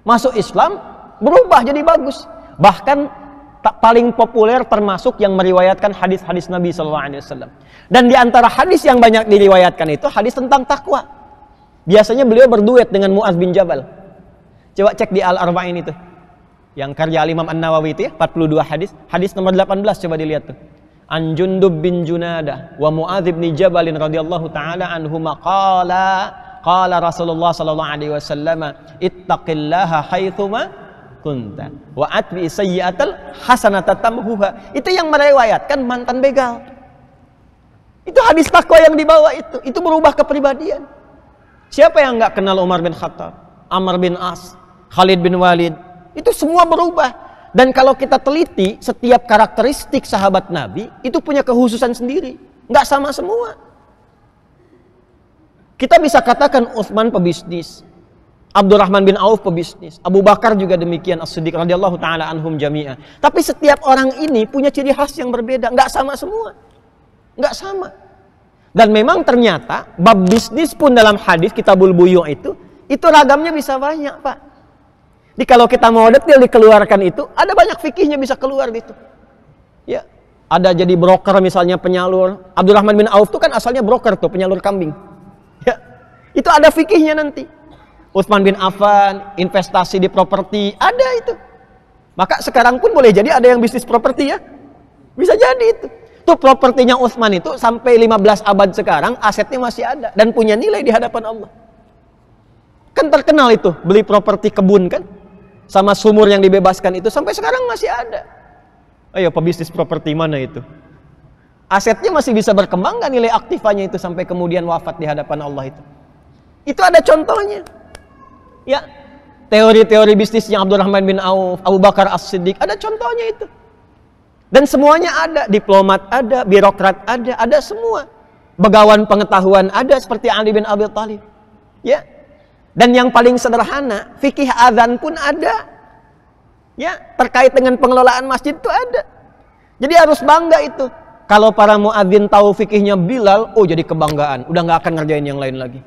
Masuk Islam, berubah jadi bagus. Bahkan paling populer termasuk yang meriwayatkan hadis-hadis Nabi SAW. Dan di antara hadis yang banyak diriwayatkan itu hadis tentang takwa. Biasanya beliau berduet dengan Mu'adz bin Jabal. Coba cek di Al-Arba'in itu, yang karya Imam An-Nawawi itu ya, 42 hadis. Hadis nomor 18 coba dilihat tuh. An Jundub bin Junadah wa Mu'adz bin Jabal radhiyallahu taala anhuma qala Rasulullah sallallahu alaihi wasallam, ittaqillaha haitsuma kunta wa atbi sayyi'atal hasanata tamhuha. Itu yang meriwayatkan mantan begal. Itu hadis takwa yang dibawa itu berubah kepribadian. Siapa yang enggak kenal Umar bin Khattab, Amr bin As, Khalid bin Walid? Itu semua berubah. Dan kalau kita teliti, setiap karakteristik sahabat Nabi itu punya kekhususan sendiri, enggak sama semua. Kita bisa katakan Utsman pebisnis, Abdurrahman bin Auf pebisnis, Abu Bakar juga demikian, As-Siddiq radhiyallahu taala anhum jami'ah. Tapi setiap orang ini punya ciri khas yang berbeda, nggak sama semua, nggak sama. Dan memang ternyata bab bisnis pun dalam hadis Kitabul Buyu' itu ragamnya bisa banyak, Pak. Jadi kalau kita mau detail dikeluarkan itu, ada banyak fikihnya bisa keluar gitu. Ya, ada jadi broker misalnya, penyalur. Abdurrahman bin Auf itu kan asalnya broker tuh, penyalur kambing. Ya, itu ada fikihnya nanti. Utsman bin Affan, investasi di properti, ada itu. Maka sekarang pun boleh jadi ada yang bisnis properti ya. Bisa jadi itu. Tuh propertinya Utsman itu sampai 15 abad sekarang asetnya masih ada dan punya nilai di hadapan Allah. Kan terkenal itu, beli properti kebun kan? Sama sumur yang dibebaskan itu sampai sekarang masih ada. Ayo pebisnis properti mana itu? Asetnya masih bisa berkembang nggak nilai aktifanya itu sampai kemudian wafat di hadapan Allah itu? Itu ada contohnya. Ya, teori-teori bisnisnya Abdurrahman bin Auf, Abu Bakar As-Siddiq, ada contohnya itu. Dan semuanya ada, diplomat ada, birokrat ada semua. Begawan pengetahuan ada seperti Ali bin Abi Thalib. Ya. Dan yang paling sederhana, fikih azan pun ada. Ya, terkait dengan pengelolaan masjid itu ada. Jadi harus bangga itu. Kalau para muadzin tahu fikihnya Bilal, oh jadi kebanggaan, udah nggak akan ngerjain yang lain lagi.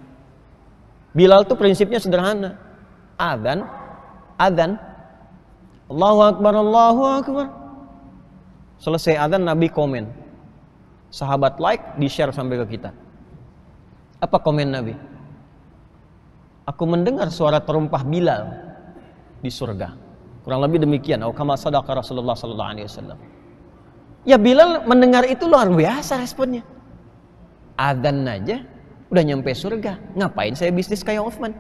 Bilal tuh prinsipnya sederhana. Adzan, Allahu Akbar, Allahu Akbar. Selesai adzan Nabi komen. Sahabat like, di-share sampai ke kita. Apa komen Nabi? Aku mendengar suara terumpah Bilal di surga. Kurang lebih demikian. Au kama sadaqa Rasulullah sallallahu alaihi wasallam. Ya Bilal mendengar itu luar biasa responnya. Adzan aja udah nyampe surga, ngapain saya bisnis kayak Utsman?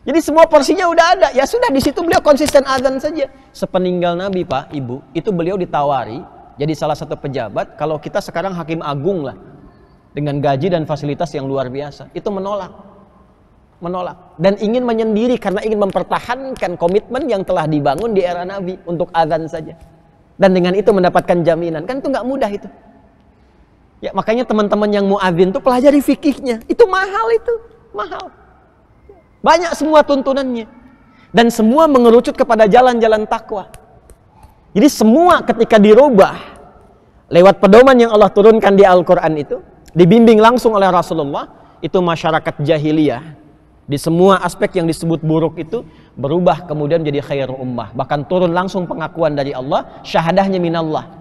Jadi semua porsinya udah ada. Ya sudah, di situ beliau konsisten azan saja. Sepeninggal Nabi, Pak, Ibu, itu beliau ditawari jadi salah satu pejabat. Kalau kita sekarang hakim agung lah. dengan gaji dan fasilitas yang luar biasa. Itu menolak dan ingin menyendiri karena ingin mempertahankan komitmen yang telah dibangun di era Nabi untuk azan saja. Dan dengan itu mendapatkan jaminan. Kan itu nggak mudah itu. Ya, makanya teman-teman yang muadzin tuh pelajari fikihnya. Itu mahal itu, mahal. Banyak semua tuntunannya. Dan semua mengerucut kepada jalan-jalan takwa. Jadi semua ketika dirubah lewat pedoman yang Allah turunkan di Al-Quran itu, dibimbing langsung oleh Rasulullah, itu masyarakat jahiliyah di semua aspek yang disebut buruk itu berubah kemudian menjadi khairul ummah. Bahkan turun langsung pengakuan dari Allah, syahadahnya minallah.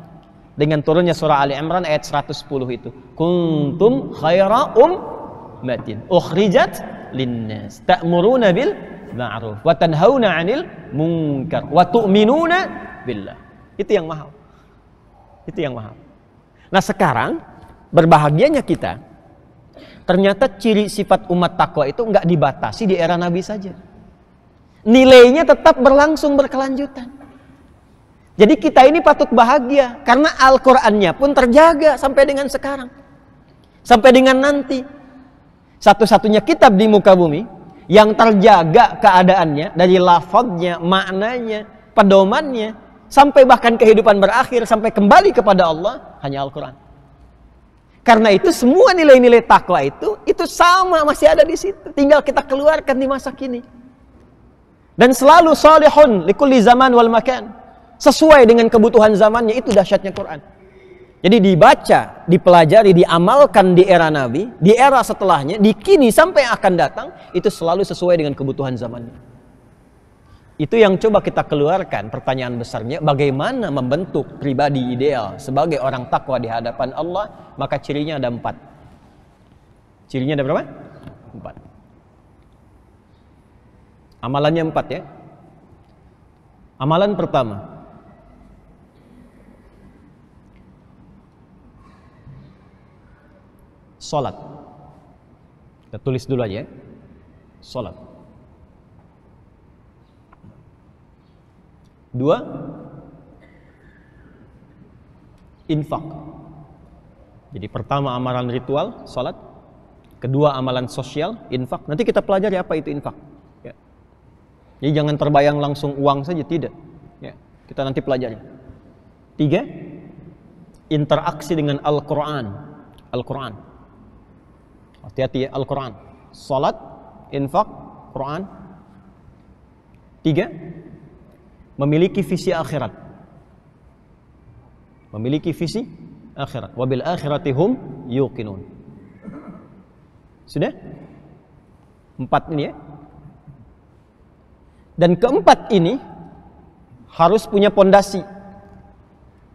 Dengan turunnya surah Ali Imran ayat 110 itu. Kuntum khaira ummatin ukhrijat linnas ta'muruna bil ma'ruf wa tanhauna 'anil munkar wa tu'minuna billah. Itu yang mahal. Itu yang mahal. Nah, sekarang berbahagianya kita, ternyata ciri sifat umat takwa itu nggak dibatasi di era Nabi saja. Nilainya tetap berlangsung berkelanjutan. Jadi kita ini patut bahagia karena Al-Qur'annya pun terjaga sampai dengan sekarang. Sampai dengan nanti. Satu-satunya kitab di muka bumi yang terjaga keadaannya dari lafadznya, maknanya, pedomannya, sampai bahkan kehidupan berakhir, sampai kembali kepada Allah, hanya Al-Quran. Karena itu semua nilai-nilai takwa itu sama masih ada di situ. Tinggal kita keluarkan di masa kini. Dan selalu salihun likulli zaman wal makan. Sesuai dengan kebutuhan zamannya, itu dahsyatnya Quran. Jadi dibaca, dipelajari, diamalkan di era Nabi, di era setelahnya, di kini sampai akan datang, itu selalu sesuai dengan kebutuhan zamannya. Itu yang coba kita keluarkan. Pertanyaan besarnya, bagaimana membentuk pribadi ideal sebagai orang takwa di hadapan Allah? Maka cirinya ada 4. Cirinya ada berapa? 4. Amalannya 4 ya. Amalan pertama, salat. Kita tulis dulu aja ya. Salat. 2, infak. Jadi pertama amalan ritual, salat. Kedua amalan sosial, infak. Nanti kita pelajari apa itu infak. Ya. Jadi jangan terbayang langsung uang saja, tidak. Ya. Kita nanti pelajari. 3, interaksi dengan Al-Quran. Al-Quran. Hati-hati ya, Al-Quran. Salat, infak, Quran. 3, memiliki visi akhirat. Memiliki visi akhirat. Wabil akhirati hum yuqinun. Sudah? 4 ini ya. Dan keempat ini harus punya pondasi.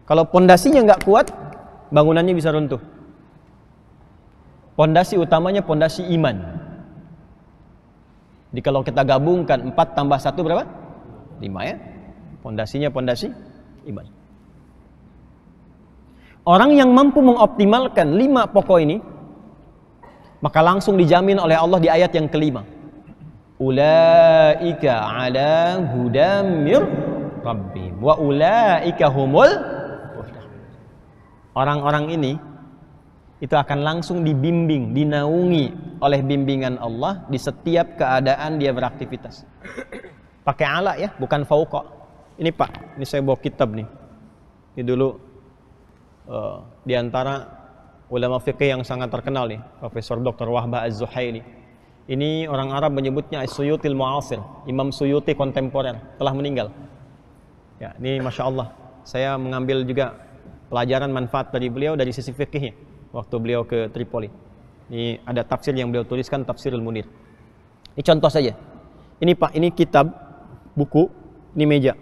Kalau pondasinya nggak kuat, bangunannya bisa runtuh. Pondasi utamanya pondasi iman. Jadi kalau kita gabungkan 4 tambah 1 berapa? 5 ya. Pondasinya pondasi iman. Orang yang mampu mengoptimalkan 5 pokok ini, maka langsung dijamin oleh Allah di ayat yang kelima. Ulaika ala hudam mir rabbihim wa ulaika humul muhtadun. Orang-orang ini itu akan langsung dibimbing, dinaungi oleh bimbingan Allah di setiap keadaan dia beraktivitas. Pakai ala ya, bukan fauqa. Ini Pak, ini saya bawa kitab nih. Ini dulu di antara ulama fikih yang sangat terkenal nih, Profesor Dr. Wahbah Az-Zuhaili. Ini orang Arab menyebutnya As-Suyutil Mu'asir, Imam Suyuti kontemporer, telah meninggal. Ya, ini Masya Allah, saya mengambil juga pelajaran manfaat dari beliau dari sisi fikihnya waktu beliau ke Tripoli. Ini ada tafsir yang beliau tuliskan, Tafsirul Munir. Ini contoh saja. Ini Pak, ini kitab, buku, ini meja.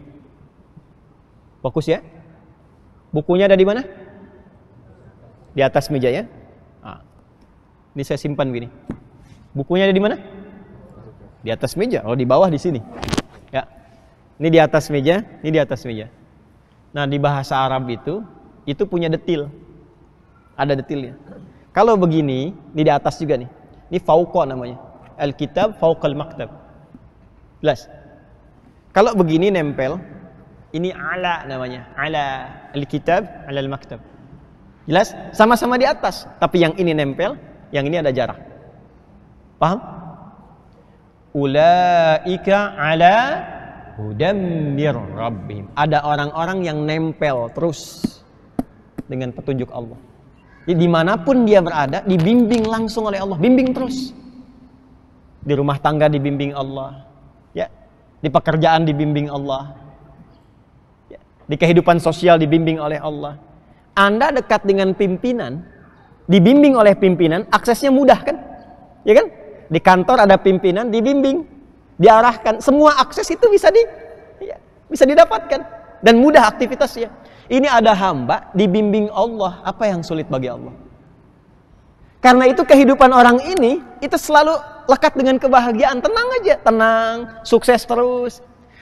Fokus ya. Bukunya ada di mana? Di atas meja ya. Nah, ini saya simpan begini. Bukunya ada di mana? Di atas meja. Oh, di bawah di sini. Ya. Ini di atas meja, ini di atas meja. Nah, di bahasa Arab itu punya detil. Ada detilnya. Kalau begini, ini di atas juga nih. Ini fauqa namanya. Al-kitab fauqal maktab. Jelas. Kalau begini nempel, ini ala namanya. Ala al-kitab, ala al-maktab. Jelas? Sama-sama di atas, tapi yang ini nempel, yang ini ada jarak. Paham? Ulaika ala hudam mir rabbihim. Ada orang-orang yang nempel terus dengan petunjuk Allah. Jadi dimanapun dia berada, dibimbing langsung oleh Allah, bimbing terus. Di rumah tangga dibimbing Allah, ya. Di pekerjaan dibimbing Allah, ya. Di kehidupan sosial dibimbing oleh Allah. Anda dekat dengan pimpinan, dibimbing oleh pimpinan, aksesnya mudah kan? Ya kan? Di kantor ada pimpinan, dibimbing, diarahkan. Semua akses itu bisa didapatkan dan mudah aktivitasnya. Ini ada hamba dibimbing Allah, apa yang sulit bagi Allah? Karena itu kehidupan orang ini itu selalu lekat dengan kebahagiaan. Tenang aja, tenang, sukses terus.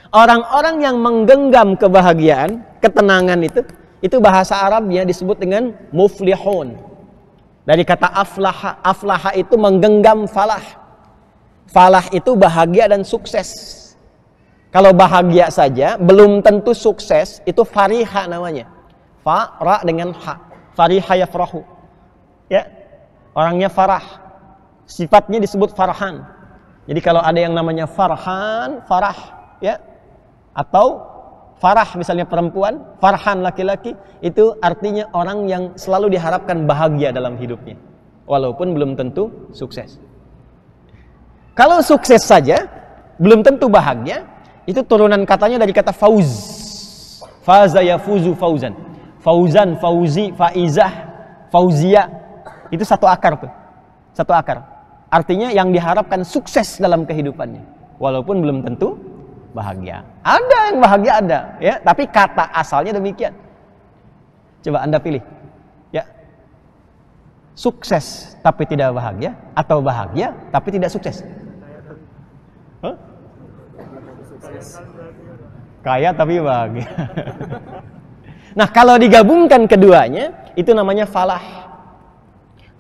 Orang-orang yang menggenggam kebahagiaan, ketenangan itu bahasa Arabnya disebut dengan muflihun. Dari kata aflaha, aflaha itu menggenggam falah. Falah itu bahagia dan sukses. Kalau bahagia saja belum tentu sukses, itu fariha namanya. Fa, ra dengan ha. Fariha yafrahu. Ya. Orangnya farah. Sifatnya disebut farhan. Jadi kalau ada yang namanya farhan, farah, ya. Atau farah misalnya perempuan, farhan laki-laki, itu artinya orang yang selalu diharapkan bahagia dalam hidupnya, walaupun belum tentu sukses. Kalau sukses saja belum tentu bahagia, itu turunan katanya dari kata fauz. Faza yafuzu fauzan. Fauzan, fauzi, faizah, fauzia. Itu satu akar tuh. Satu akar. Artinya yang diharapkan sukses dalam kehidupannya, walaupun belum tentu bahagia. Ada yang bahagia ada, ya, tapi kata asalnya demikian. Coba Anda pilih, ya. Sukses tapi tidak bahagia, atau bahagia tapi tidak sukses? Huh? Kaya tapi bahagia. Nah, kalau digabungkan keduanya, itu namanya falah.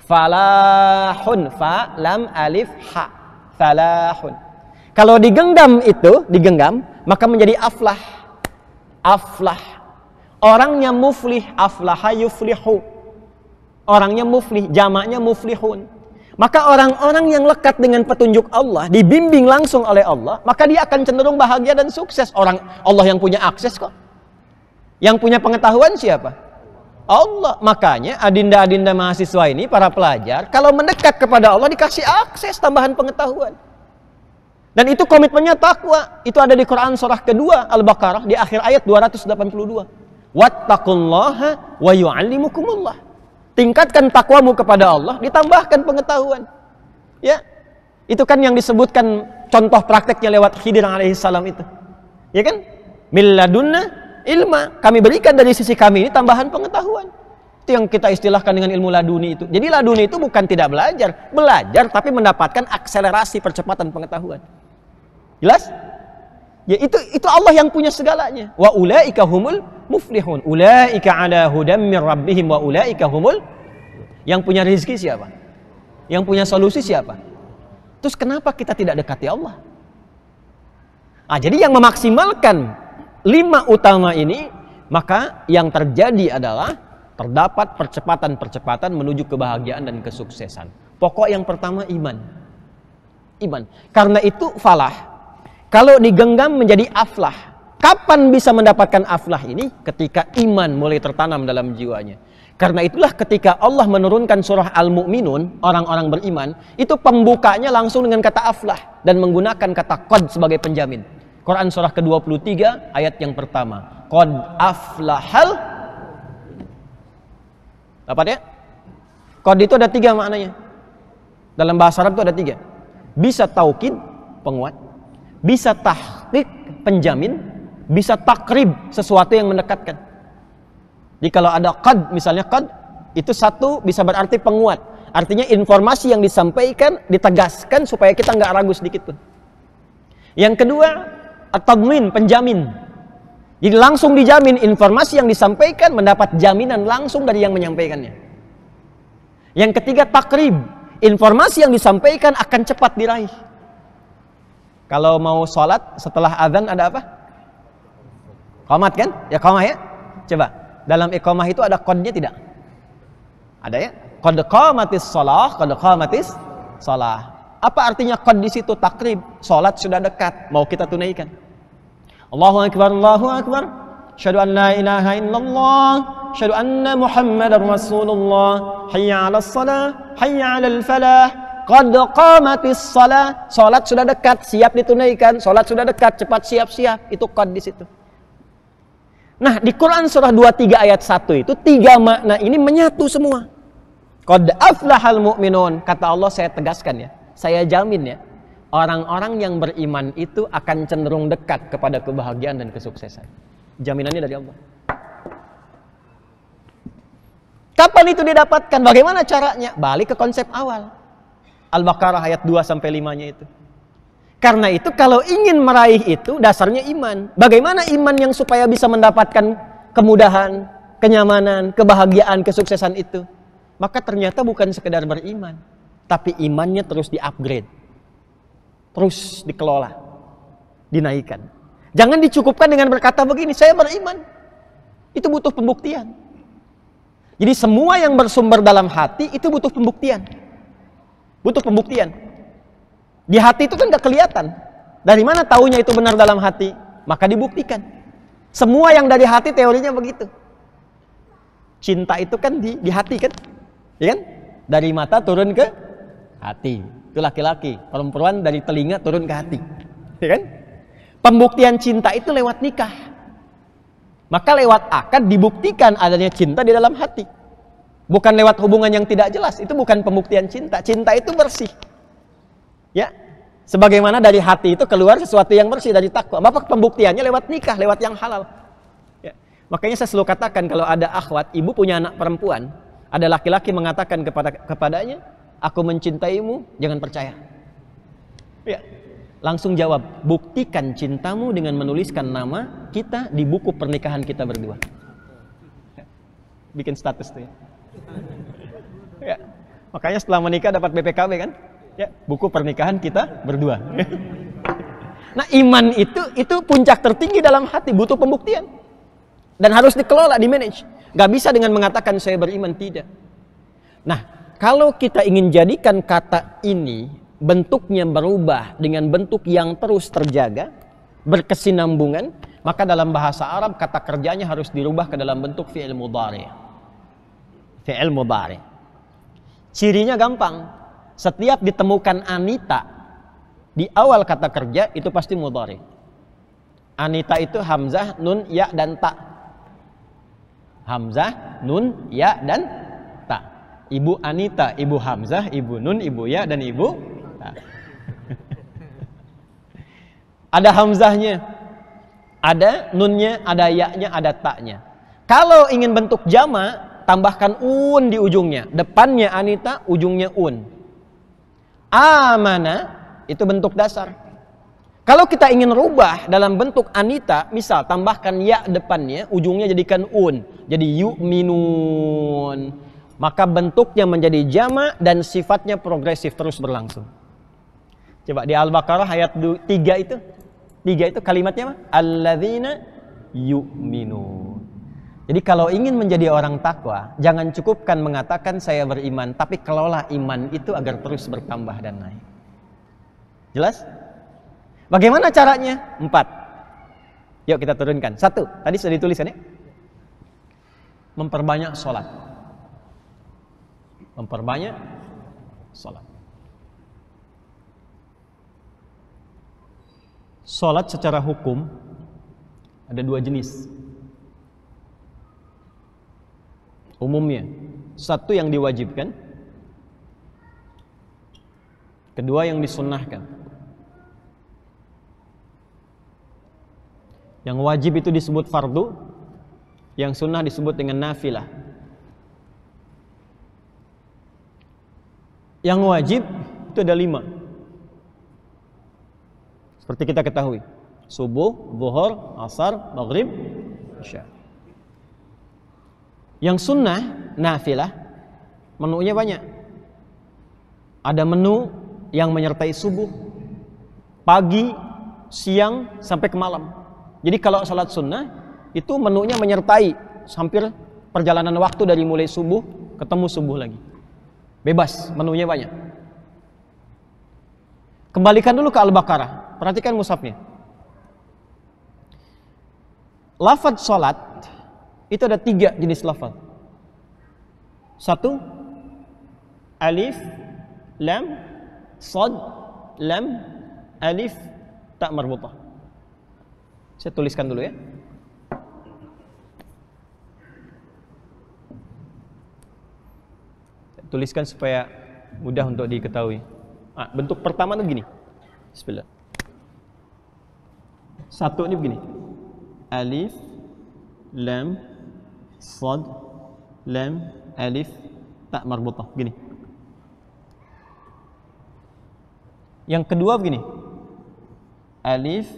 Falahun, fa, lam, alif, ha. Falahun. Kalau digenggam itu, digenggam, maka menjadi aflah. Aflah. Orangnya muflih, aflaha yuflihu. Orangnya muflih, jamaknya muflihun. Maka orang-orang yang lekat dengan petunjuk Allah, dibimbing langsung oleh Allah, maka dia akan cenderung bahagia dan sukses. Orang Allah yang punya akses kok. Yang punya pengetahuan siapa? Allah. Makanya adinda-adinda mahasiswa ini, para pelajar, kalau mendekat kepada Allah dikasih akses tambahan pengetahuan. Dan itu komitmennya takwa. Itu ada di Quran surah kedua Al-Baqarah di akhir ayat 282. Wattaqullaha wa yu'allimukumullah. Tingkatkan takwamu kepada Allah, ditambahkan pengetahuan. Ya. Itu kan yang disebutkan contoh prakteknya lewat Khidir alaihissalam itu. Ya kan? Milladunna ilma. Kami berikan dari sisi kami ini tambahan pengetahuan. Itu yang kita istilahkan dengan ilmu laduni itu. Jadi laduni itu bukan tidak belajar, belajar tapi mendapatkan akselerasi percepatan pengetahuan. Jelas? Ya itu Allah yang punya segalanya. Wa ulaika humul muflihun. Ulaika ala hudam mir rabbihim wa ulaika humul. Yang punya rezeki siapa? Yang punya solusi siapa? Terus kenapa kita tidak dekati Allah? Nah, jadi yang memaksimalkan 5 utama ini, maka yang terjadi adalah terdapat percepatan-percepatan menuju kebahagiaan dan kesuksesan. Pokok yang pertama iman. Iman. Karena itu falah. Kalau digenggam menjadi aflah. Kapan bisa mendapatkan aflah ini? Ketika iman mulai tertanam dalam jiwanya. Karena itulah ketika Allah menurunkan surah Al-Mu'minun, orang-orang beriman, itu pembukanya langsung dengan kata aflah dan menggunakan kata qad sebagai penjamin. Quran surah ke-23 ayat yang pertama. Qad aflahal. Dapat ya? Qad itu ada 3 maknanya. Dalam bahasa Arab itu ada 3. Bisa taukid, penguat. Bisa tahqiq, penjamin. Bisa takrib, sesuatu yang mendekatkan. Jadi kalau ada qad, misalnya qad, itu satu bisa berarti penguat. Artinya informasi yang disampaikan, ditegaskan supaya kita nggak ragu sedikit pun. Yang kedua, at-tadmin, penjamin. Jadi langsung dijamin informasi yang disampaikan mendapat jaminan langsung dari yang menyampaikannya. Yang ketiga, takrib. Informasi yang disampaikan akan cepat diraih. Kalau mau sholat setelah azan ada apa? Qomat kan? Ya qomah ya? Coba, dalam iqamah itu ada qadnya tidak? Ada ya? Qad qamatis shalah, qad qamatis shalah. Apa artinya qad di situ? Takrib. Salat sudah dekat, mau kita tunaikan. Allahu akbar, Allahu akbar. Asyhadu an la ilaha illallah, asyhadu anna Muhammadar Rasulullah. Hayya 'alas shalah, hayya 'alal falah. Qad qamatis shalah. Salat sudah dekat, siap ditunaikan. Salat sudah dekat, cepat siap-siap. Itu qad di situ. Nah, di Quran surah 23 ayat 1 itu 3 makna ini menyatu semua. Qad aflahal mu'minun. Kata Allah, saya tegaskan ya, saya jamin ya, orang-orang yang beriman itu akan cenderung dekat kepada kebahagiaan dan kesuksesan. Jaminannya dari Allah. Kapan itu didapatkan? Bagaimana caranya? Balik ke konsep awal. Al-Baqarah ayat 2 sampai 5-nya itu. Karena itu kalau ingin meraih itu dasarnya iman. Bagaimana iman yang supaya bisa mendapatkan kemudahan, kenyamanan, kebahagiaan, kesuksesan itu? Maka ternyata bukan sekedar beriman, tapi imannya terus di-upgrade. Terus dikelola, dinaikkan. Jangan dicukupkan dengan berkata begini, saya beriman. Itu butuh pembuktian. Jadi semua yang bersumber dalam hati itu butuh pembuktian. Butuh pembuktian. Di hati itu kan gak kelihatan. Dari mana taunya itu benar dalam hati? Maka dibuktikan. Semua yang dari hati teorinya begitu. Cinta itu kan di hati kan? Ya kan? Dari mata turun ke hati. Itu laki-laki. Perempuan dari telinga turun ke hati. Ya kan? Pembuktian cinta itu lewat nikah. Maka lewat akad dibuktikan adanya cinta di dalam hati. Bukan lewat hubungan yang tidak jelas. Itu bukan pembuktian cinta. Cinta itu bersih. Ya, sebagaimana dari hati itu keluar sesuatu yang bersih dari takwa. Maka pembuktiannya lewat nikah, lewat yang halal. Ya. Makanya saya selalu katakan kalau ada akhwat, ibu punya anak perempuan, ada laki-laki mengatakan kepadanya, aku mencintaimu, jangan percaya. Ya. Langsung jawab, buktikan cintamu dengan menuliskan nama kita di buku pernikahan kita berdua. Ya. Bikin status tuh ya. Ya. Makanya setelah menikah dapat BPKB kan? Ya, buku pernikahan kita berdua. Nah, iman itu puncak tertinggi dalam hati, butuh pembuktian. Dan harus dikelola, di-manage. Gak bisa dengan mengatakan saya beriman, tidak. Nah, kalau kita ingin jadikan kata ini bentuknya berubah dengan bentuk yang terus terjaga, berkesinambungan, maka dalam bahasa Arab kata kerjanya harus dirubah ke dalam bentuk fi'il mudhari'. Fi'il mudhari'. Cirinya gampang. Setiap ditemukan Anita di awal kata kerja itu pasti mudhari. Anita itu hamzah, nun, ya, dan ta. Hamzah, nun, ya, dan ta. Ibu Anita, ibu hamzah, ibu nun, ibu ya, dan ibu ta. Ada hamzahnya, ada nunnya, ada ya-nya, ada ta-nya. Kalau ingin bentuk jama', tambahkan un di ujungnya. Depannya Anita, ujungnya un. Amana itu bentuk dasar. Kalau kita ingin rubah dalam bentuk Anita, misal tambahkan ya depannya, ujungnya jadikan un, jadi yu'minun. Maka bentuknya menjadi jama' dan sifatnya progresif terus berlangsung. Coba di Al-Baqarah ayat 3 itu. 3 itu kalimatnya apa? Alladzina yu'minun. Jadi kalau ingin menjadi orang takwa, jangan cukupkan mengatakan saya beriman, tapi kelola iman itu agar terus bertambah dan naik. Jelas? Bagaimana caranya? 4. Yuk kita turunkan. 1, tadi sudah dituliskan ya. Memperbanyak sholat. Memperbanyak sholat. Sholat secara hukum ada 2 jenis. Umumnya, 1 yang diwajibkan, kedua yang disunnahkan. Yang wajib itu disebut fardu, yang sunnah disebut dengan nafilah. Yang wajib itu ada 5. Seperti kita ketahui, subuh, zuhur, asar, maghrib, isya. Yang sunnah, nafilah, menunya banyak. Ada menu yang menyertai subuh, pagi, siang, sampai ke malam. Jadi kalau salat sunnah, itu menunya menyertai hampir perjalanan waktu dari mulai subuh ketemu subuh lagi. Bebas, menunya banyak. Kembalikan dulu ke Al-Baqarah. Perhatikan mushafnya. Lafaz salat itu ada 3 jenis lafaz. 1, alif, lam, sad, lam, alif, tak marbutah. Saya tuliskan dulu ya. Saya tuliskan supaya mudah untuk diketahui. Bentuk pertama itu gini. Bismillah. 1 ini begini. Alif, lam, sad, lam, alif, tak marbutah. Gini. Yang kedua begini. Alif,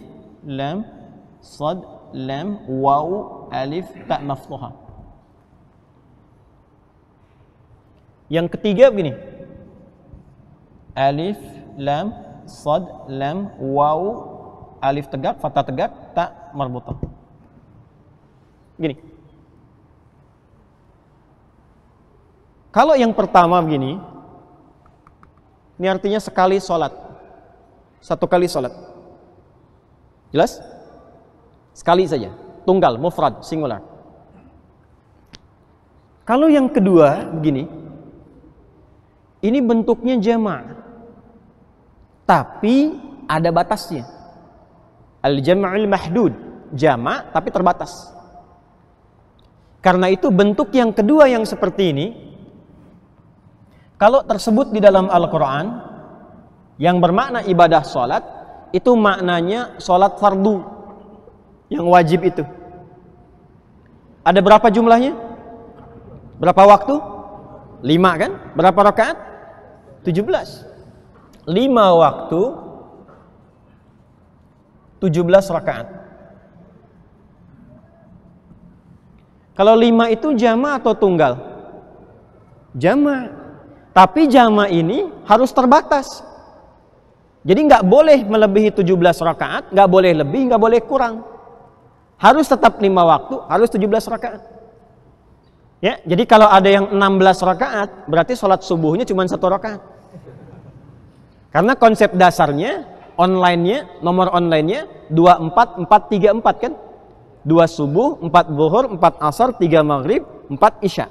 lam, sad, lam, waw, alif, tak maftuhah. Yang ketiga begini. Alif, lam, sad, lam, waw, alif tegak, fathah tegak, tak marbutah. Gini. Kalau yang pertama begini, ini artinya sekali sholat. 1 kali sholat. Jelas? Sekali saja. Tunggal, mufrad, singular. Kalau yang kedua begini, ini bentuknya jama'. Tapi ada batasnya. Al-jam'ul mahdud, jama' tapi terbatas. Karena itu bentuk yang kedua yang seperti ini, kalau tersebut di dalam Al-Quran, yang bermakna ibadah sholat, itu maknanya sholat fardu, yang wajib itu. Ada berapa jumlahnya? Berapa waktu? 5 kan? Berapa rakaat? 17. 5 waktu, 17 rakaat. Kalau 5 itu jama' atau tunggal? Jama'. Tapi jama' ini harus terbatas. Jadi nggak boleh melebihi 17 rakaat, nggak boleh lebih, nggak boleh kurang. Harus tetap 5 waktu, harus 17 rakaat. Ya, jadi kalau ada yang 16 rakaat, berarti sholat subuhnya cuma 1 rakaat. Karena konsep dasarnya, online-nya, nomor online-nya 24-4-3-4 kan? 2 subuh, 4 zuhur, 4 asar, 3 maghrib, 4 isya.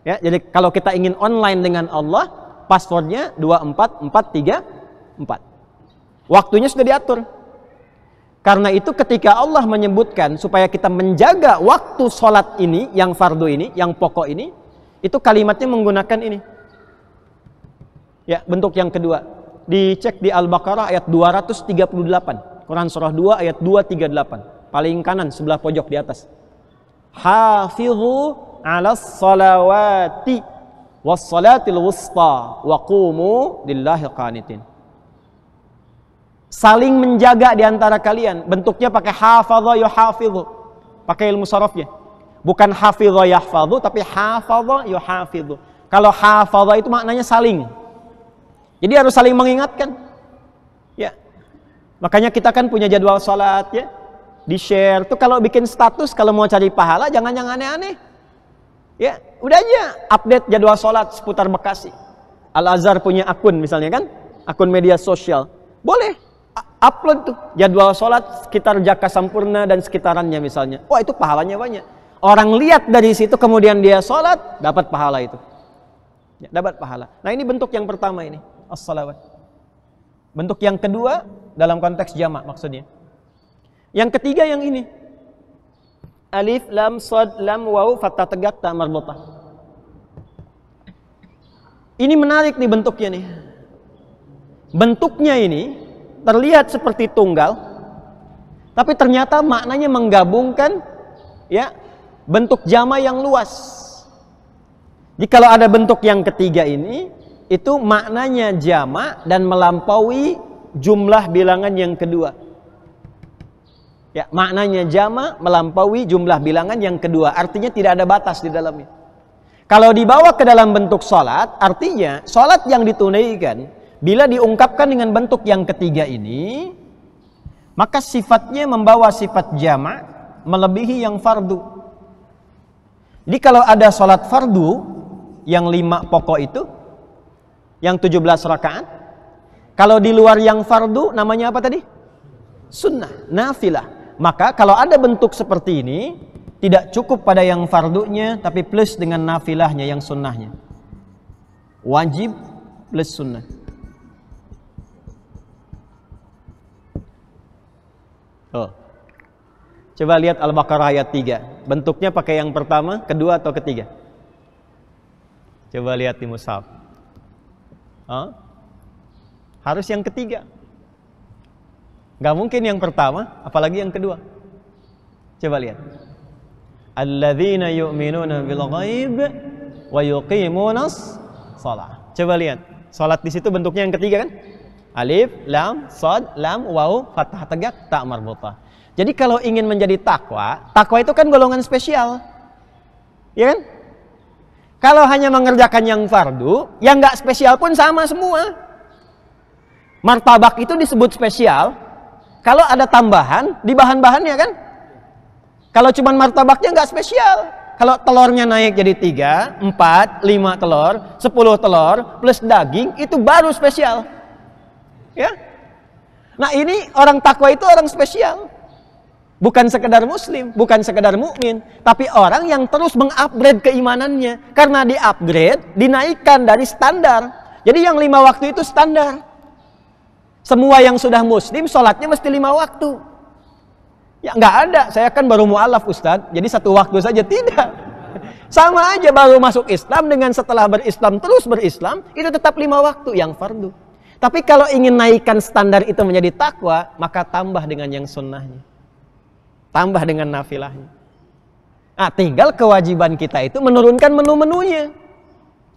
Ya, jadi kalau kita ingin online dengan Allah, passwordnya 24-4-3-4. Waktunya sudah diatur. Karena itu ketika Allah menyebutkan supaya kita menjaga waktu sholat ini, yang fardu ini, yang pokok ini, itu kalimatnya menggunakan ini. Ya, bentuk yang kedua. Dicek di Al-Baqarah ayat 238. Quran surah 2 ayat 238. Paling kanan sebelah pojok di atas. Hafidhu 'alas salawati was salatil wusta wa qumu lillahi qanitin. Saling menjaga di antara kalian. Bentuknya pakai hafadha yuhafidhu. Pakai ilmu sarafnya. Bukan hafidha yahfadhu, tapi hafadha yuhafidhu. Kalau hafadha itu maknanya saling. Jadi harus saling mengingatkan. Ya. Makanya kita kan punya jadwal salat ya. Di-share tuh kalau bikin status, kalau mau cari pahala jangan yang aneh-aneh. Ya, udah aja update jadwal salat seputar Bekasi. Al-Azhar punya akun misalnya kan? Akun media sosial. Boleh upload tuh jadwal sholat sekitar Jaka Sampurna dan sekitarannya misalnya. Wah, itu pahalanya banyak. Orang lihat dari situ kemudian dia sholat, dapat pahala itu. Ya, dapat pahala. Nah, ini bentuk yang pertama ini, as-salawat. Bentuk yang kedua dalam konteks jamak maksudnya. Yang ketiga yang ini. Alif, lam, sad, lam, waw, fathah tegak, ta marbutah. Ini menarik nih bentuknya nih. Bentuknya ini terlihat seperti tunggal, tapi ternyata maknanya menggabungkan ya bentuk jama yang luas. Jadi kalau ada bentuk yang ketiga ini, itu maknanya jama dan melampaui jumlah bilangan yang kedua. Ya, maknanya jama melampaui jumlah bilangan yang kedua. Artinya tidak ada batas di dalamnya. Kalau dibawa ke dalam bentuk sholat, artinya sholat yang ditunaikan bila diungkapkan dengan bentuk yang ketiga ini, maka sifatnya membawa sifat jama' melebihi yang fardu. Jadi kalau ada sholat fardu, yang 5 pokok itu, yang 17 rakaat. Kalau di luar yang fardu, namanya apa tadi? Sunnah, nafilah. Maka kalau ada bentuk seperti ini, tidak cukup pada yang fardunya, tapi plus dengan nafilahnya, yang sunnahnya. Wajib plus sunnah. Oh. Coba lihat Al-Baqarah ayat 3. Bentuknya pakai yang pertama, kedua, atau ketiga? Coba lihat di mushaf. Harus yang ketiga. Gak mungkin yang pertama, apalagi yang kedua. Coba lihat. Alladzina yu'minuna bil ghaib wa yuqimunas shalah. Coba lihat. Salat di situ bentuknya yang ketiga kan? Alif, lam, shad, lam, waw, fathah tegak, ta marbutah. Jadi kalau ingin menjadi takwa, takwa itu kan golongan spesial. Ya kan? Kalau hanya mengerjakan yang fardu, yang nggak spesial pun sama semua. Martabak itu disebut spesial kalau ada tambahan di bahan-bahannya kan? Kalau cuma martabaknya nggak spesial. Kalau telurnya naik jadi 3, 4, 5 telur, 10 telur, plus daging, itu baru spesial. Ya? Nah ini orang takwa itu orang spesial. Bukan sekedar muslim, bukan sekedar mukmin, tapi orang yang terus mengupgrade keimanannya. Karena di-upgrade, dinaikkan dari standar. Jadi yang 5 waktu itu standar. Semua yang sudah muslim, sholatnya mesti 5 waktu. Ya nggak ada, saya kan baru mu'alaf Ustadz, jadi 1 waktu saja, tidak. Sama aja baru masuk Islam dengan setelah berislam, terus berislam, itu tetap 5 waktu yang fardu. Tapi kalau ingin naikkan standar itu menjadi takwa, maka tambah dengan yang sunnahnya. Tambah dengan nafilahnya. Nah, tinggal kewajiban kita itu menurunkan menu-menunya.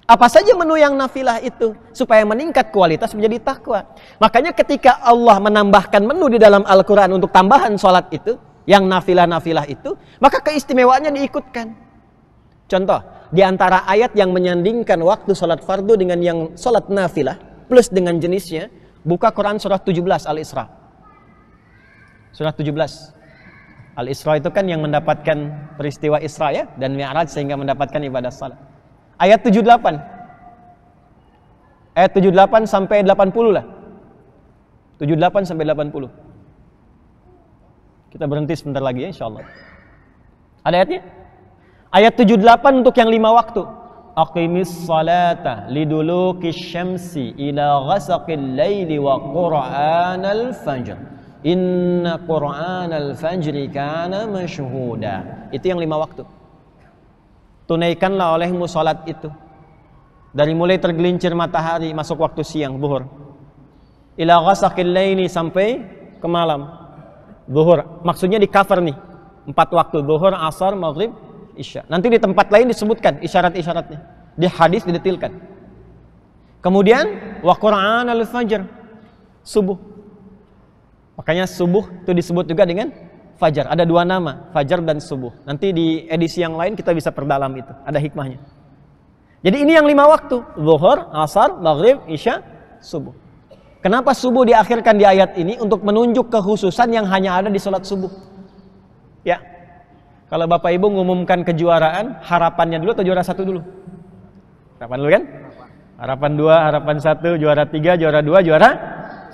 Apa saja menu yang nafilah itu supaya meningkat kualitas menjadi takwa. Makanya ketika Allah menambahkan menu di dalam Al-Quran untuk tambahan sholat itu, yang nafilah-nafilah itu, maka keistimewaannya diikutkan. Contoh, di antara ayat yang menyandingkan waktu sholat fardu dengan yang sholat nafilah, plus dengan jenisnya, buka Quran surah 17 Al-Isra. Surah 17. Al-Isra itu kan yang mendapatkan peristiwa Isra ya, dan Mi'raj sehingga mendapatkan ibadah salat. Ayat 78. Ayat 78 sampai 80 lah. 78 sampai 80. Kita berhenti sebentar lagi ya insyaallah. Ada ayatnya? Ayat 78 untuk yang 5 waktu. Aqimis salata lidulukis syamsi ila ghasaqil laili wa qur'anal fajr. Inna qur'anal fajri kana mashhuda. Itu yang 5 waktu. Tunaikanlah olehmu salat itu dari mulai tergelincir matahari masuk waktu siang zuhur ila ghasaqil laili sampai ke malam zuhur. Maksudnya di cover nih 4 waktu zuhur, asar, maghrib, isya. Nanti di tempat lain disebutkan isyarat-isyaratnya, di hadis didetilkan. Kemudian wa qur'anal fajr, subuh. Makanya subuh itu disebut juga dengan fajar. Ada 2 nama, fajar dan subuh. Nanti di edisi yang lain kita bisa perdalam itu. Ada hikmahnya. Jadi ini yang 5 waktu. Zuhur, asar, maghrib, isya, subuh. Kenapa subuh diakhirkan di ayat ini? Untuk menunjuk kekhususan yang hanya ada di sholat subuh. Ya. Kalau Bapak Ibu ngumumkan kejuaraan, harapannya dulu atau juara 1 dulu? Harapan dulu kan? Harapan 2, harapan 1, juara 3, juara 2, juara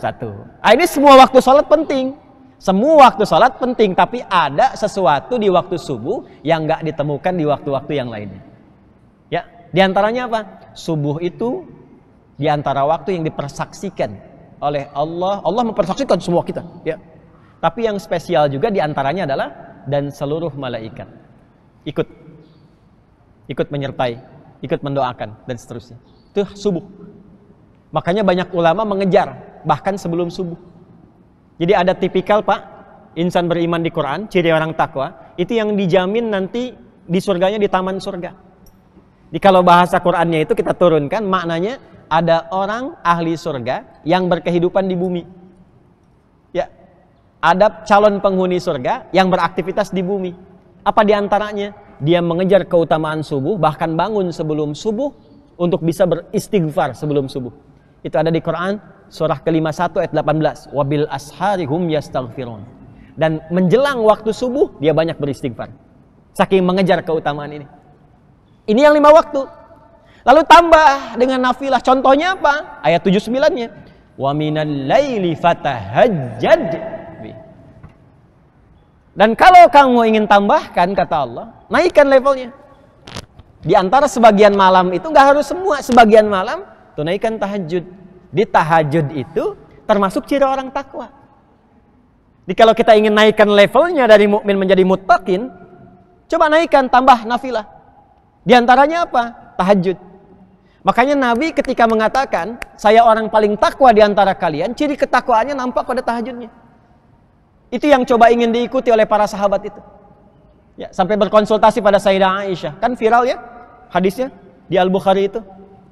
1. Ini semua waktu sholat penting. Semua waktu sholat penting, tapi ada sesuatu di waktu subuh yang nggak ditemukan di waktu-waktu yang lainnya. Ya, diantaranya apa? Subuh itu diantara waktu yang dipersaksikan oleh Allah. Allah mempersaksikan semua kita. Ya. Tapi yang spesial juga diantaranya adalah dan seluruh malaikat ikut menyertai, ikut mendoakan dan seterusnya. Itu subuh. Makanya banyak ulama mengejar bahkan sebelum subuh. Jadi ada tipikal Pak, insan beriman di Quran, ciri orang takwa, itu yang dijamin nanti di surganya di taman surga. Jadi kalau bahasa Qurannya itu kita turunkan, maknanya ada orang ahli surga yang berkehidupan di bumi. Ya, ada calon penghuni surga yang beraktivitas di bumi. Apa diantaranya? Dia mengejar keutamaan subuh, bahkan bangun sebelum subuh untuk bisa beristighfar sebelum subuh. Itu ada di Quran surah ke-51 ayat 18. Wabil asharihum yastaghfirun. Dan menjelang waktu subuh dia banyak beristighfar. Saking mengejar keutamaan ini. Ini yang 5 waktu. Lalu tambah dengan nafilah. Contohnya apa? Ayat 79-nya. Wa minal laili fatahajjad. Dan kalau kamu ingin tambahkan, kata Allah, naikkan levelnya. Di antara sebagian malam itu, nggak harus semua, sebagian malam tunaikan tahajud. Di tahajud itu termasuk ciri orang takwa. Jadi kalau kita ingin naikkan levelnya dari mukmin menjadi muttaqin, coba naikkan, tambah nafilah. Di antaranya apa? Tahajud. Makanya Nabi ketika mengatakan, saya orang paling takwa di antara kalian, ciri ketakwaannya nampak pada tahajudnya. Itu yang coba ingin diikuti oleh para sahabat itu. Ya, sampai berkonsultasi pada Sayyidah Aisyah. Kan viral ya hadisnya di Al-Bukhari itu.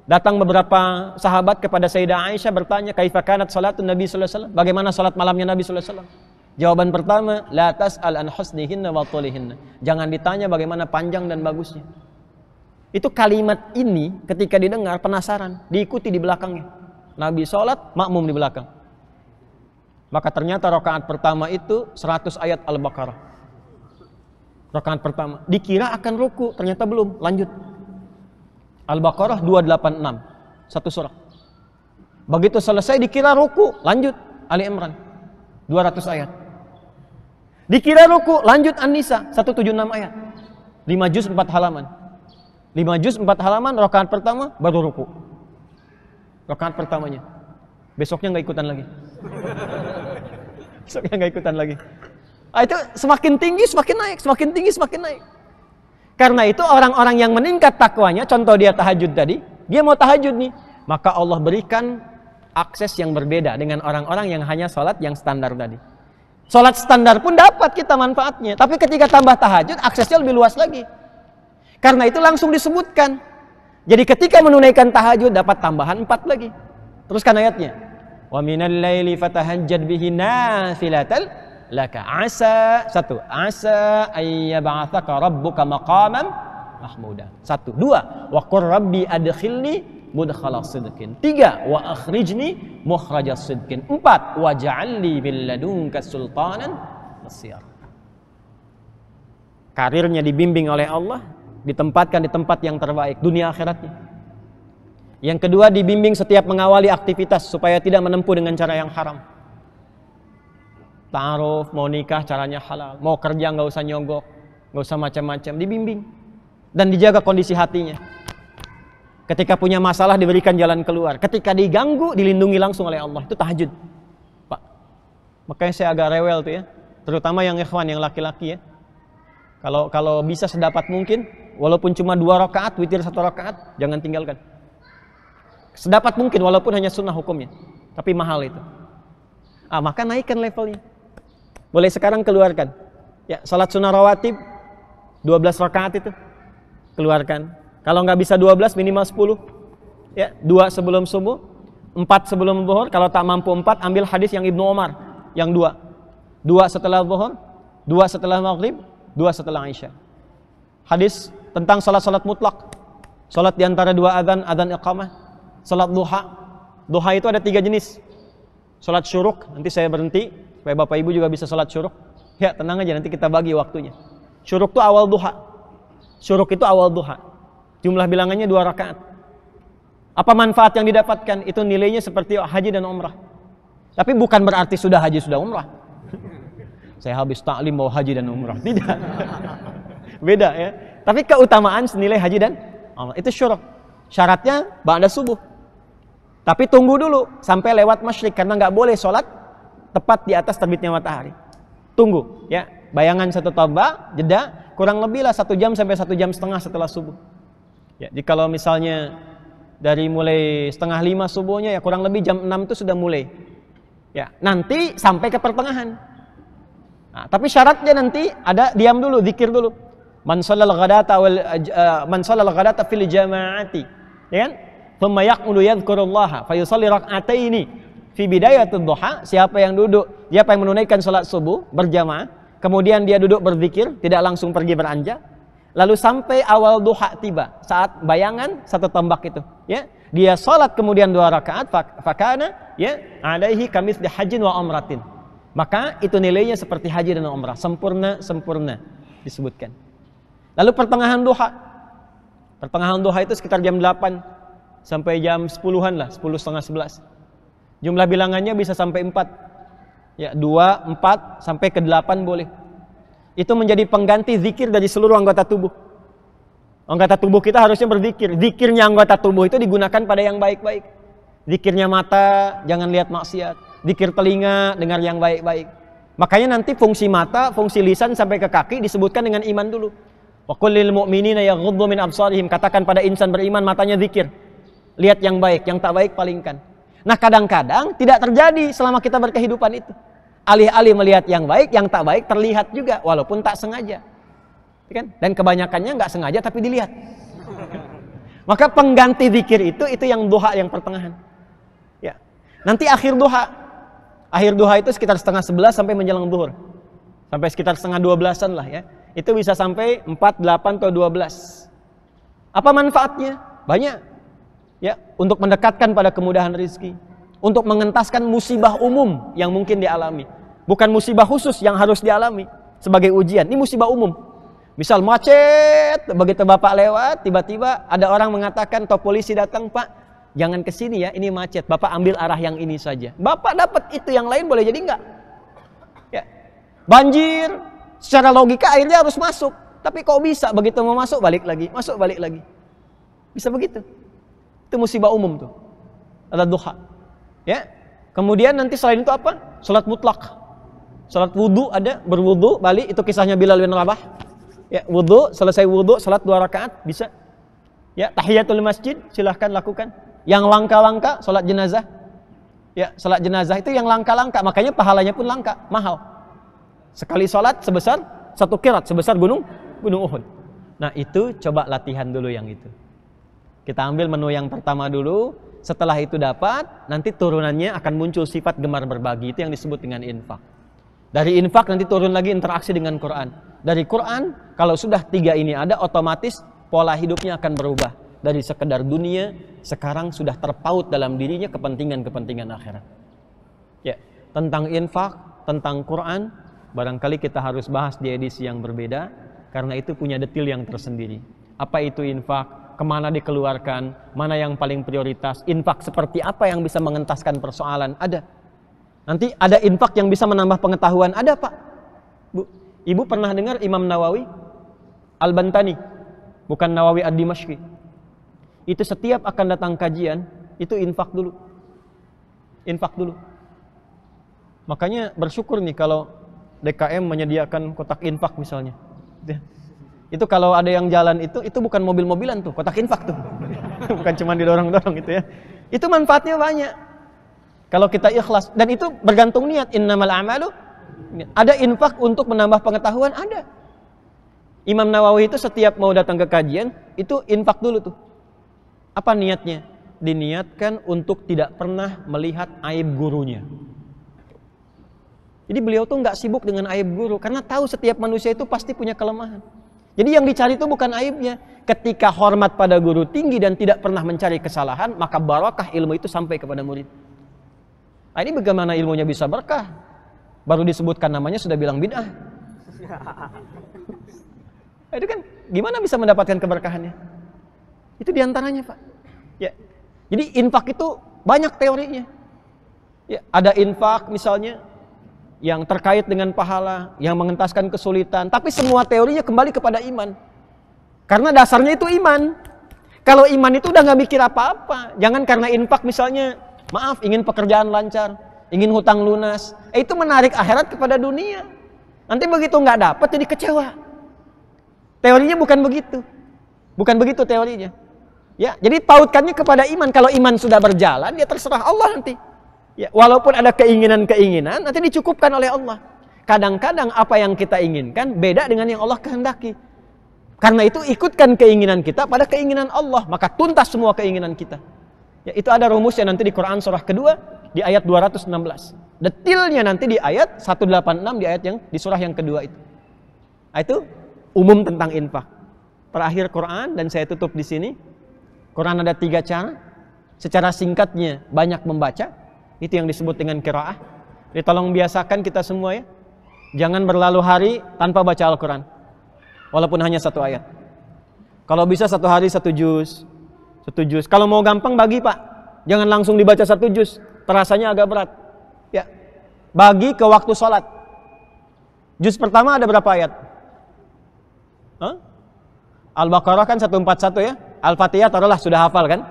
Datang beberapa sahabat kepada Sayyidah Aisyah bertanya, kaifa kanat salatun Nabi sallallahu alaihi wasallam? Bagaimana salat malamnya Nabi sallallahu alaihi wasallam? Jawaban pertama, la tas'al an husnihinna wa tulihinna. Jangan ditanya bagaimana panjang dan bagusnya. Itu kalimat ini ketika didengar penasaran, diikuti di belakangnya. Nabi salat, makmum di belakang. Maka ternyata rakaat pertama itu 100 ayat Al-Baqarah. Rakaat pertama dikira akan ruku, ternyata belum, lanjut. Al-Baqarah 286, satu surah. Begitu selesai dikira ruku, lanjut Ali Imran 200 ayat. Dikira ruku, lanjut An-Nisa 176 ayat. 5 juz 4 halaman. 5 juz 4 halaman, rakaat pertama baru ruku. Rakaat pertamanya. Besoknya nggak ikutan lagi. Besoknya nggak ikutan lagi. Itu semakin tinggi semakin naik, semakin tinggi semakin naik. Karena itu orang-orang yang meningkat takwanya, contoh dia tahajud tadi, dia mau tahajud nih, maka Allah berikan akses yang berbeda dengan orang-orang yang hanya sholat yang standar tadi. Sholat standar pun dapat kita manfaatnya, tapi ketika tambah tahajud, aksesnya lebih luas lagi. Karena itu langsung disebutkan. Jadi ketika menunaikan tahajud dapat tambahan 4 lagi. Teruskan ayatnya. Wa minal laili fatahajjad bihi nafilatal laka asa. 1. Asa ayyab'atsaka rabbuka maqaman mahmuda. 1. 2. Wa qur rabbi adkhilni mudkhala sidqin. 3. Wa akhrijni mukhraja sidqin. 4. Waj'alni min ladunka sultanan nasira. Karirnya dibimbing oleh Allah, ditempatkan di tempat yang terbaik dunia akhiratnya. Yang kedua, dibimbing setiap mengawali aktivitas supaya tidak menempuh dengan cara yang haram. Ta'aruf, mau nikah caranya halal, mau kerja nggak usah nyogok, nggak usah macam-macam, dibimbing dan dijaga kondisi hatinya. Ketika punya masalah diberikan jalan keluar, ketika diganggu dilindungi langsung oleh Allah. Itu tahajud, Pak. Makanya saya agak rewel tuh ya, terutama yang ikhwan, yang laki-laki ya. Kalau bisa sedapat mungkin, walaupun cuma 2 rakaat, witir 1 rakaat, jangan tinggalkan. Sedapat mungkin, walaupun hanya sunnah hukumnya, tapi mahal itu. Maka naikkan levelnya. Boleh sekarang keluarkan. Ya, salat sunnah rawatib 12 rakaat itu keluarkan. Kalau nggak bisa 12, minimal 10. Ya, 2 sebelum subuh, 4 sebelum zuhur. Kalau tak mampu 4, ambil hadis yang Ibnu Umar, yang 2. 2 setelah zuhur, 2 setelah maghrib, 2 setelah Isya. Hadis tentang salat-salat mutlak. Salat di antara 2 adzan, adzan iqamah. Salat duha. Duha itu ada 3 jenis. Salat syuruk, nanti saya berhenti supaya Bapak Ibu juga bisa salat syuruk. Ya, tenang aja, nanti kita bagi waktunya. Syuruk itu awal duha. Syuruk itu awal duha. Jumlah bilangannya 2 rakaat. Apa manfaat yang didapatkan? Itu nilainya seperti haji dan umrah. Tapi bukan berarti sudah haji sudah umrah. Saya habis taklim mau haji dan umrah. Tidak. Beda ya. Tapi keutamaan senilai haji dan umrah. Itu syuruk. Syaratnya ba'da subuh. Tapi tunggu dulu sampai lewat masyrik, karena nggak boleh sholat tepat di atas terbitnya matahari. Tunggu ya. Bayangan 1 toba, jeda, kurang lebih lah 1 jam sampai 1,5 jam setelah subuh. Ya, jadi kalau misalnya dari mulai 4:30 subuhnya, ya kurang lebih jam 6 itu sudah mulai. Ya, nanti sampai ke pertengahan. Nah, tapi syaratnya nanti ada diam dulu, zikir dulu. Man shallal ghadata fil jama'ati, ya kan? Thumma yaqulu yadhkurullaha fa yusalli rak'ataini fi bidayatud duha. Siapa yang menunaikan salat subuh berjamaah, kemudian dia duduk berzikir, tidak langsung pergi beranjak, lalu sampai awal duha tiba, saat bayangan 1 tombak itu, ya. Dia salat kemudian 2 rakaat, fakana ya alaihi kamitsli hajjin wa umratin. Maka itu nilainya seperti haji dan umrah, sempurna disebutkan. Lalu pertengahan duha, Pertengahan duha itu sekitar jam 8 sampai jam 10-an lah, 10 setengah 11. Jumlah bilangannya bisa sampai 4. Ya, 2, 4 sampai ke 8 boleh. Itu menjadi pengganti zikir dari seluruh anggota tubuh. Anggota tubuh kita harusnya berzikir. Zikirnya anggota tubuh itu digunakan pada yang baik-baik. Zikirnya mata, jangan lihat maksiat. Zikir telinga, dengar yang baik-baik. Makanya nanti fungsi mata, fungsi lisan sampai ke kaki disebutkan dengan iman dulu. Wa qul lil mu'minina yaghuddu min absarihim. Katakan pada insan beriman matanya zikir. Lihat yang baik, yang tak baik palingkan. Nah, kadang-kadang tidak terjadi selama kita berkehidupan itu. Alih-alih melihat yang baik, yang tak baik terlihat juga walaupun tak sengaja. Kan? Dan kebanyakannya nggak sengaja tapi dilihat. Maka pengganti zikir itu yang duha yang pertengahan. Ya. Nanti akhir duha. Akhir duha itu sekitar setengah 11 sampai menjelang zuhur. Sampai sekitar setengah 12-an lah ya. Itu bisa sampai 4, 8 atau 12. Apa manfaatnya? Banyak. Ya, untuk mendekatkan pada kemudahan rezeki, untuk mengentaskan musibah umum yang mungkin dialami. Bukan musibah khusus yang harus dialami sebagai ujian. Ini musibah umum. Misal macet, begitu Bapak lewat, tiba-tiba ada orang mengatakan atau polisi datang, "Pak, jangan ke sini ya, ini macet. Bapak ambil arah yang ini saja." Bapak dapat itu, yang lain boleh jadi enggak. Ya. Banjir, secara logika airnya harus masuk. Tapi kok bisa begitu mau masuk balik lagi, masuk balik lagi. Bisa begitu. Itu musibah umum tuh. Ada duha. Ya. Kemudian nanti selain itu apa? Salat mutlak. Salat wudu ada, berwudu, balik, itu kisahnya Bilal bin Rabah. Ya, wudu, selesai wudu, salat 2 rakaat bisa. Ya, tahiyatul masjid silahkan lakukan. Yang langka-langka salat jenazah. Ya, salat jenazah itu yang langka-langka, makanya pahalanya pun langka, mahal. Sekali salat sebesar 1 qirat, sebesar gunung Uhud. Nah, itu coba latihan dulu yang itu. Kita ambil menu yang pertama dulu, setelah itu dapat, nanti turunannya akan muncul sifat gemar berbagi, itu yang disebut dengan infak. Dari infak nanti turun lagi interaksi dengan Quran. Dari Quran, kalau sudah 3 ini ada, otomatis pola hidupnya akan berubah. Dari sekedar dunia, sekarang sudah terpaut dalam dirinya kepentingan-kepentingan akhirat. Ya, tentang infak, tentang Quran, barangkali kita harus bahas di edisi yang berbeda, karena itu punya detil yang tersendiri. Apa itu infak? Kemana dikeluarkan, mana yang paling prioritas, infak seperti apa yang bisa mengentaskan persoalan, ada. Nanti ada infak yang bisa menambah pengetahuan, ada Pak. Bu, Ibu pernah dengar Imam Nawawi Al-Bantani, bukan Nawawi Ad-Dimashqi. Itu setiap akan datang kajian, itu infak dulu. Infak dulu. Makanya bersyukur nih kalau DKM menyediakan kotak infak misalnya. Itu kalau ada yang jalan itu bukan mobil-mobilan tuh, kotak infak tuh. Bukan cuma didorong-dorong gitu ya. Itu manfaatnya banyak. Kalau kita ikhlas, dan itu bergantung niat. Innamal a'malu. Ada infak untuk menambah pengetahuan, ada. Imam Nawawi itu setiap mau datang ke kajian, itu infak dulu tuh. Apa niatnya? Diniatkan untuk tidak pernah melihat aib gurunya. Jadi beliau tuh nggak sibuk dengan aib guru, karena tahu setiap manusia itu pasti punya kelemahan. Jadi yang dicari itu bukan aibnya. Ketika hormat pada guru tinggi dan tidak pernah mencari kesalahan, maka barakah ilmu itu sampai kepada murid. Nah, ini bagaimana ilmunya bisa berkah? Baru disebutkan namanya sudah bilang bid'ah. Itu kan gimana bisa mendapatkan keberkahannya? Itu diantaranya Pak. Ya. Jadi infak itu banyak teorinya. Ya, ada infak misalnya yang terkait dengan pahala, yang mengentaskan kesulitan. Tapi semua teorinya kembali kepada iman. Karena dasarnya itu iman. Kalau iman itu udah gak mikir apa-apa. Jangan karena infak misalnya, maaf, ingin pekerjaan lancar, ingin hutang lunas. Itu menarik akhirat kepada dunia. Nanti begitu gak dapat jadi kecewa. Teorinya bukan begitu. Bukan begitu teorinya. Ya, jadi pautkannya kepada iman. Kalau iman sudah berjalan, ya terserah Allah nanti. Ya, walaupun ada keinginan-keinginan, nanti dicukupkan oleh Allah. Kadang-kadang apa yang kita inginkan beda dengan yang Allah kehendaki. Karena itu ikutkan keinginan kita pada keinginan Allah, maka tuntas semua keinginan kita. Ya, itu ada rumusnya nanti di Quran surah kedua di ayat 216. Detilnya nanti di ayat 186 di ayat yang di surah yang kedua itu. Nah, itu umum tentang infak. Terakhir Quran, dan saya tutup di sini. Quran ada 3 cara. Secara singkatnya banyak membaca. Itu yang disebut dengan qiraah. Jadi tolong biasakan kita semua ya. Jangan berlalu hari tanpa baca Al-Quran. Walaupun hanya 1 ayat. Kalau bisa satu hari 1 juz. 1 juz. Kalau mau gampang bagi Pak. Jangan langsung dibaca 1 juz. Terasanya agak berat. Ya. Bagi ke waktu sholat. Juz pertama ada berapa ayat? Hah? Al-Baqarah kan 141 ya. Al-Fatihah taruhlah sudah hafal kan?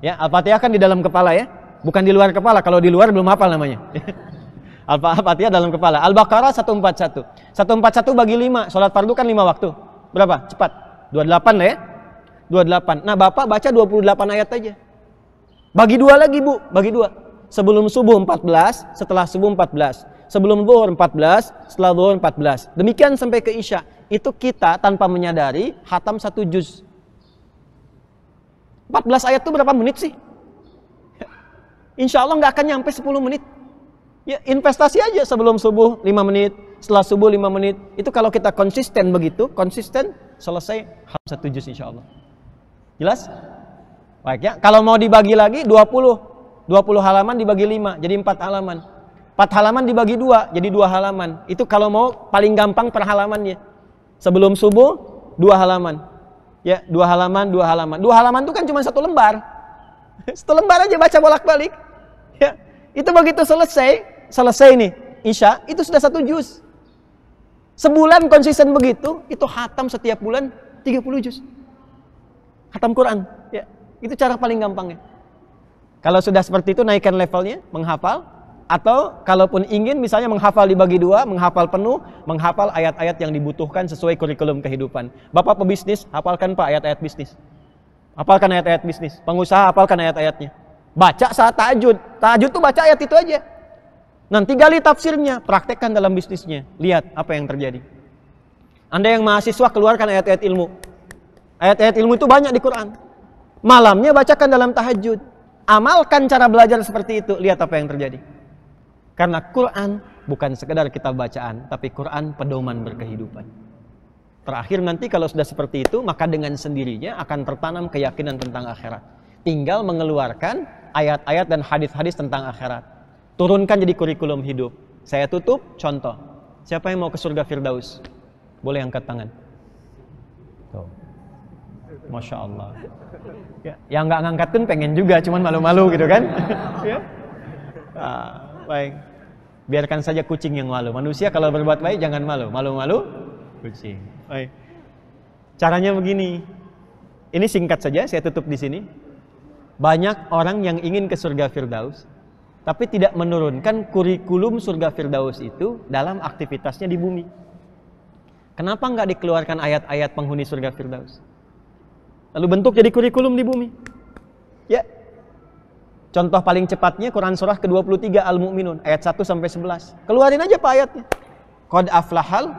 Ya, Al-Fatihah kan di dalam kepala ya. Bukan di luar kepala. Kalau di luar belum hafal namanya. Al-Fatihah dalam kepala. Al-Baqarah 141. 141 bagi 5. Sholat fardu kan 5 waktu. Berapa? Cepat. 28 lah ya. 28. Nah, Bapak baca 28 ayat aja. Bagi 2 lagi, Bu. Bagi 2. Sebelum subuh 14, setelah subuh 14. Sebelum zuhur 14, setelah zuhur 14. Demikian sampai ke Isya. Itu kita tanpa menyadari khatam 1 juz. 14 ayat itu berapa menit sih? Insya Allah nggak akan nyampe 10 menit. Ya, investasi aja sebelum subuh 5 menit, setelah subuh 5 menit. Itu kalau kita konsisten begitu, konsisten selesai khatam 1 juz insya Allah. Jelas? Baik ya. Kalau mau dibagi lagi 20 halaman dibagi 5, jadi 4 halaman. 4 halaman dibagi 2, jadi 2 halaman. Itu kalau mau paling gampang per halamannya. Sebelum subuh 2 halaman. Ya, 2 halaman, 2 halaman. 2 halaman itu kan cuma 1 lembar. 1 lembar aja baca bolak-balik. Ya, itu begitu selesai nih Isya, itu sudah 1 juz. Sebulan konsisten begitu, itu khatam setiap bulan 30 juz. Khatam Quran. Ya, itu cara paling gampangnya. Kalau sudah seperti itu naikkan levelnya, menghafal. Atau kalaupun ingin misalnya menghafal dibagi 2, menghafal penuh, menghafal ayat-ayat yang dibutuhkan sesuai kurikulum kehidupan. Bapak pebisnis, hafalkan Pak ayat-ayat bisnis. Hafalkan ayat-ayat bisnis. Pengusaha, hafalkan ayat-ayatnya. Baca saat tahajud. Tahajud tuh baca ayat itu aja. Nanti gali tafsirnya, praktekkan dalam bisnisnya. Lihat apa yang terjadi. Anda yang mahasiswa, keluarkan ayat-ayat ilmu. Ayat-ayat ilmu itu banyak di Quran. Malamnya bacakan dalam tahajud. Amalkan cara belajar seperti itu. Lihat apa yang terjadi. Karena Quran bukan sekedar kitab bacaan, tapi Quran pedoman berkehidupan. Terakhir nanti kalau sudah seperti itu, maka dengan sendirinya akan tertanam keyakinan tentang akhirat. Tinggal mengeluarkan ayat-ayat dan hadis-hadis tentang akhirat. Turunkan jadi kurikulum hidup. Saya tutup, contoh. Siapa yang mau ke surga Firdaus? Boleh angkat tangan. Tuh. Masya Allah. Ya, yang nggak ngangkat pun pengen juga, cuman malu-malu gitu kan. Ya. Baik, biarkan saja kucing yang malu. Manusia kalau berbuat baik jangan malu. Malu-malu kucing. Baik. Caranya begini. Ini singkat saja, saya tutup di sini. Banyak orang yang ingin ke surga Firdaus, tapi tidak menurunkan kurikulum surga Firdaus itu dalam aktivitasnya di bumi. Kenapa nggak dikeluarkan ayat-ayat penghuni surga Firdaus? Lalu bentuk jadi kurikulum di bumi. Ya. Contoh paling cepatnya Quran surah ke-23 Al-Mu'minun ayat 1 sampai 11. Keluarin aja Pak ayatnya. Qad aflahal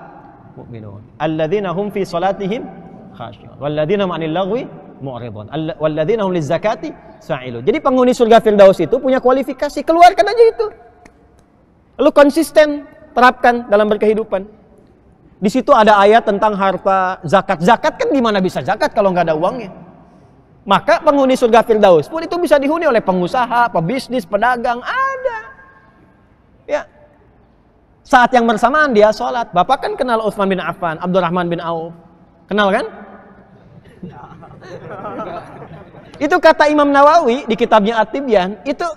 mu'minun alladzina hum fi salatihim khashi'un walladzina 'anil lagwi mu'ridun walladzina hum lizakati sa'ilun. Jadi penghuni surga Firdaus itu punya kualifikasi, keluarkan aja itu. Lalu konsisten terapkan dalam berkehidupan. Di situ ada ayat tentang harta zakat. Zakat kan gimana bisa zakat kalau nggak ada uangnya? Maka penghuni surga Firdaus pun itu bisa dihuni oleh pengusaha, pebisnis, pedagang, ada. Ya. Saat yang bersamaan dia sholat. Bapak kan kenal Utsman bin Affan, Abdurrahman bin Auf. Kenal kan? Itu kata Imam Nawawi di kitabnya At-Tibyan, itu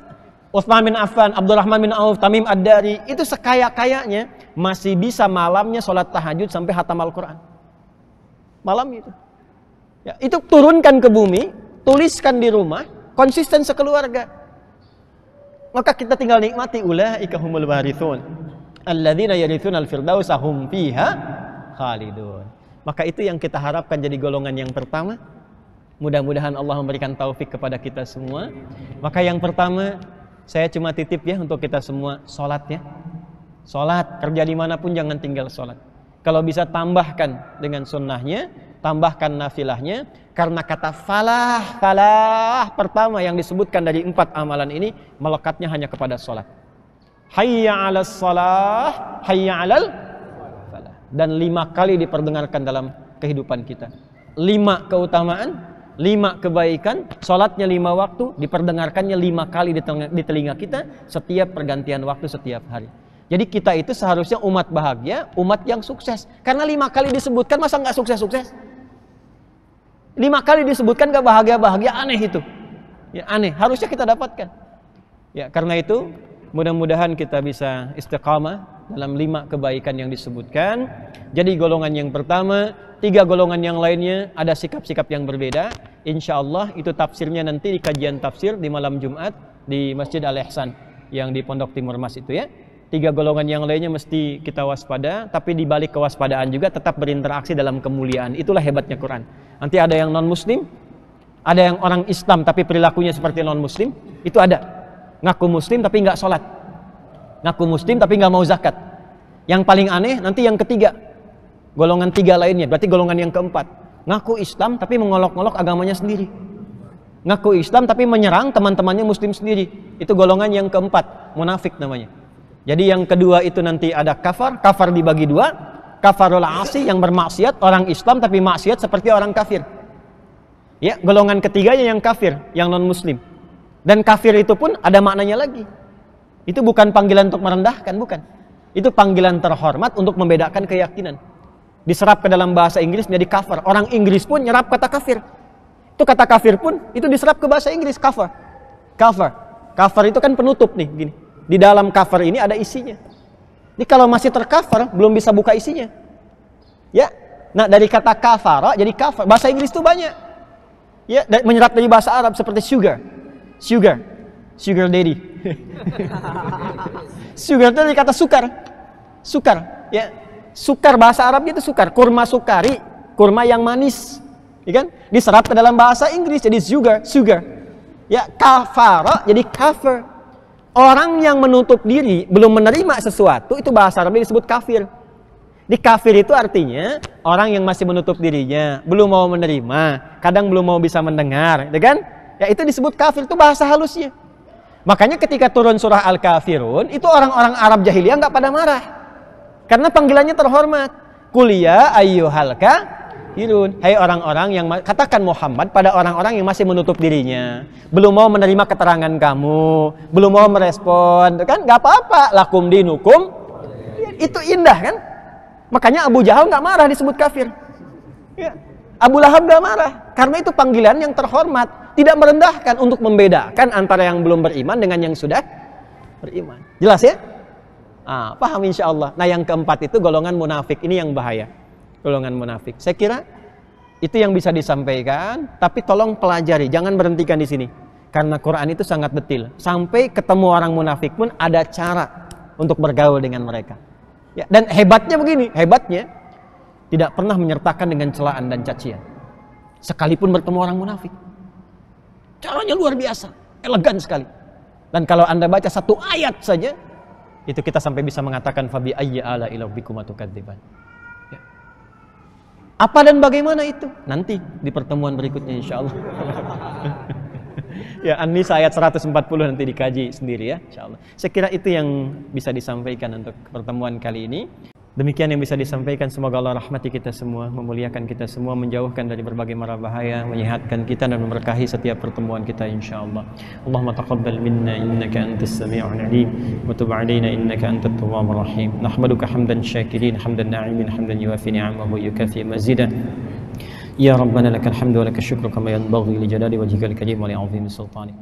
Utsman bin Affan, Abdurrahman bin Auf, Tamim Ad-Dari, itu sekaya-kayanya masih bisa malamnya sholat tahajud sampai khatam Al-Quran. Malam itu. Ya, itu turunkan ke bumi, tuliskan di rumah, konsisten sekeluarga. Maka kita tinggal nikmati ulaika humul warithun alladzina yarithunal firdausa hum fiha khalidun. Maka itu yang kita harapkan jadi golongan yang pertama. Mudah-mudahan Allah memberikan taufik kepada kita semua. Maka yang pertama, saya cuma titip ya untuk kita semua, sholat ya. Sholat, kerja dimanapun jangan tinggal sholat. Kalau bisa tambahkan dengan sunnahnya, tambahkan nafilahnya, karena kata falah pertama yang disebutkan dari 4 amalan ini melekatnya hanya kepada sholat. Hayya 'alas shalah, hayya 'alal falah. Dan 5 kali diperdengarkan dalam kehidupan kita. 5 keutamaan, 5 kebaikan, sholatnya 5 waktu, diperdengarkannya 5 kali di telinga kita setiap pergantian waktu setiap hari. Jadi kita itu seharusnya umat bahagia, umat yang sukses. Karena 5 kali disebutkan, masa nggak sukses-sukses? 5 kali disebutkan gak bahagia-bahagia, aneh itu. Ya, aneh, harusnya kita dapatkan. Ya, karena itu mudah-mudahan kita bisa istiqamah dalam 5 kebaikan yang disebutkan. Jadi golongan yang pertama, 3 golongan yang lainnya ada sikap-sikap yang berbeda. Insya Allah itu tafsirnya nanti di kajian tafsir di malam Jumat di Masjid Al-Ihsan yang di Pondok Timur Mas itu ya. 3 golongan yang lainnya mesti kita waspada, tapi di balik kewaspadaan juga tetap berinteraksi dalam kemuliaan. Itulah hebatnya Quran. Nanti ada yang non-muslim, ada yang orang Islam tapi perilakunya seperti non-muslim, itu ada. Ngaku muslim tapi nggak sholat, ngaku muslim tapi nggak mau zakat. Yang paling aneh nanti yang ketiga, golongan 3 lainnya, berarti golongan yang keempat, ngaku Islam tapi mengolok-olok agamanya sendiri, ngaku Islam tapi menyerang teman-temannya muslim sendiri. Itu golongan yang keempat, munafik namanya. Jadi yang kedua itu nanti ada kafar. Kafar dibagi 2, kafarul asi yang bermaksiat, orang Islam tapi maksiat seperti orang kafir. Ya, golongan ketiganya yang kafir, yang non muslim. Dan kafir itu pun ada maknanya lagi. Itu bukan panggilan untuk merendahkan, bukan. Itu panggilan terhormat untuk membedakan keyakinan. Diserap ke dalam bahasa Inggris menjadi kafir. Orang Inggris pun nyerap kata kafir. Itu kata kafir pun itu diserap ke bahasa Inggris, kafir. Kafir. Kafir itu kan penutup nih, gini. Di dalam kafir ini ada isinya. Jadi kalau masih terkafir belum bisa buka isinya. Ya. Nah, dari kata kafara jadi kafir. Bahasa Inggris itu banyak. Ya, menyerap dari bahasa Arab seperti sugar. Sugar daddy. Sugar itu dari kata sukar. Sukar, ya. Sukar bahasa Arabnya itu sukar, kurma sukari, kurma yang manis. Ya kan? Diserap ke dalam bahasa Inggris jadi sugar. Ya, kafara jadi kafir. Orang yang menutup diri belum menerima sesuatu itu bahasa Arabnya disebut kafir. Di kafir itu artinya orang yang masih menutup dirinya, belum mau menerima, kadang belum mau bisa mendengar, ya kan? Ya itu disebut kafir, itu bahasa halusnya. Makanya ketika turun surah Al-Kafirun, itu orang-orang Arab jahiliyah nggak pada marah. Karena panggilannya terhormat. Kuliah ayyuhal kafirun. Hai orang-orang yang, katakan Muhammad pada orang-orang yang masih menutup dirinya. Belum mau menerima keterangan kamu, belum mau merespon, kan? Nggak apa-apa, lakum dinukum. Itu indah kan? Makanya Abu Jahal nggak marah disebut kafir. Ya. Abu Lahab nggak marah, karena itu panggilan yang terhormat, tidak merendahkan, untuk membedakan antara yang belum beriman dengan yang sudah beriman. Jelas ya? Paham insya Allah. Nah yang keempat itu golongan munafik, ini yang bahaya. Golongan munafik. Saya kira itu yang bisa disampaikan, tapi tolong pelajari, jangan berhentikan di sini. Karena Quran itu sangat detil. Sampai ketemu orang munafik pun ada cara untuk bergaul dengan mereka. Ya, dan hebatnya begini, hebatnya tidak pernah menyertakan dengan celaan dan cacian. Sekalipun bertemu orang munafik. Caranya luar biasa, elegan sekali. Dan kalau Anda baca satu ayat saja, itu kita sampai bisa mengatakan fabi ayyi ala rabbikum tukadziban. Ya. Apa dan bagaimana itu? Nanti di pertemuan berikutnya insyaallah. Ya, An-Nisa ayat 140 nanti dikaji sendiri ya, insyaallah. Saya kira itu yang bisa disampaikan untuk pertemuan kali ini. Demikian yang bisa disampaikan, semoga Allah rahmati kita semua, memuliakan kita semua, menjauhkan dari berbagai mara bahaya, menyehatkan kita dan memberkahi setiap pertemuan kita insyaallah. Allahumma taqabbal minna innaka antas sami'ul 'alim wa tub 'alaina innaka antat tawwabur rahim. Nahmaduka hamdan syakirin, hamdan na'imin, hamdan yuwafi ni'amahu wa yukafi mazidah. Ya Rabbana lakal hamdu wa lakal syukru kama yanbaghi li jalali wajhikal karim wa li 'azimi sultanik.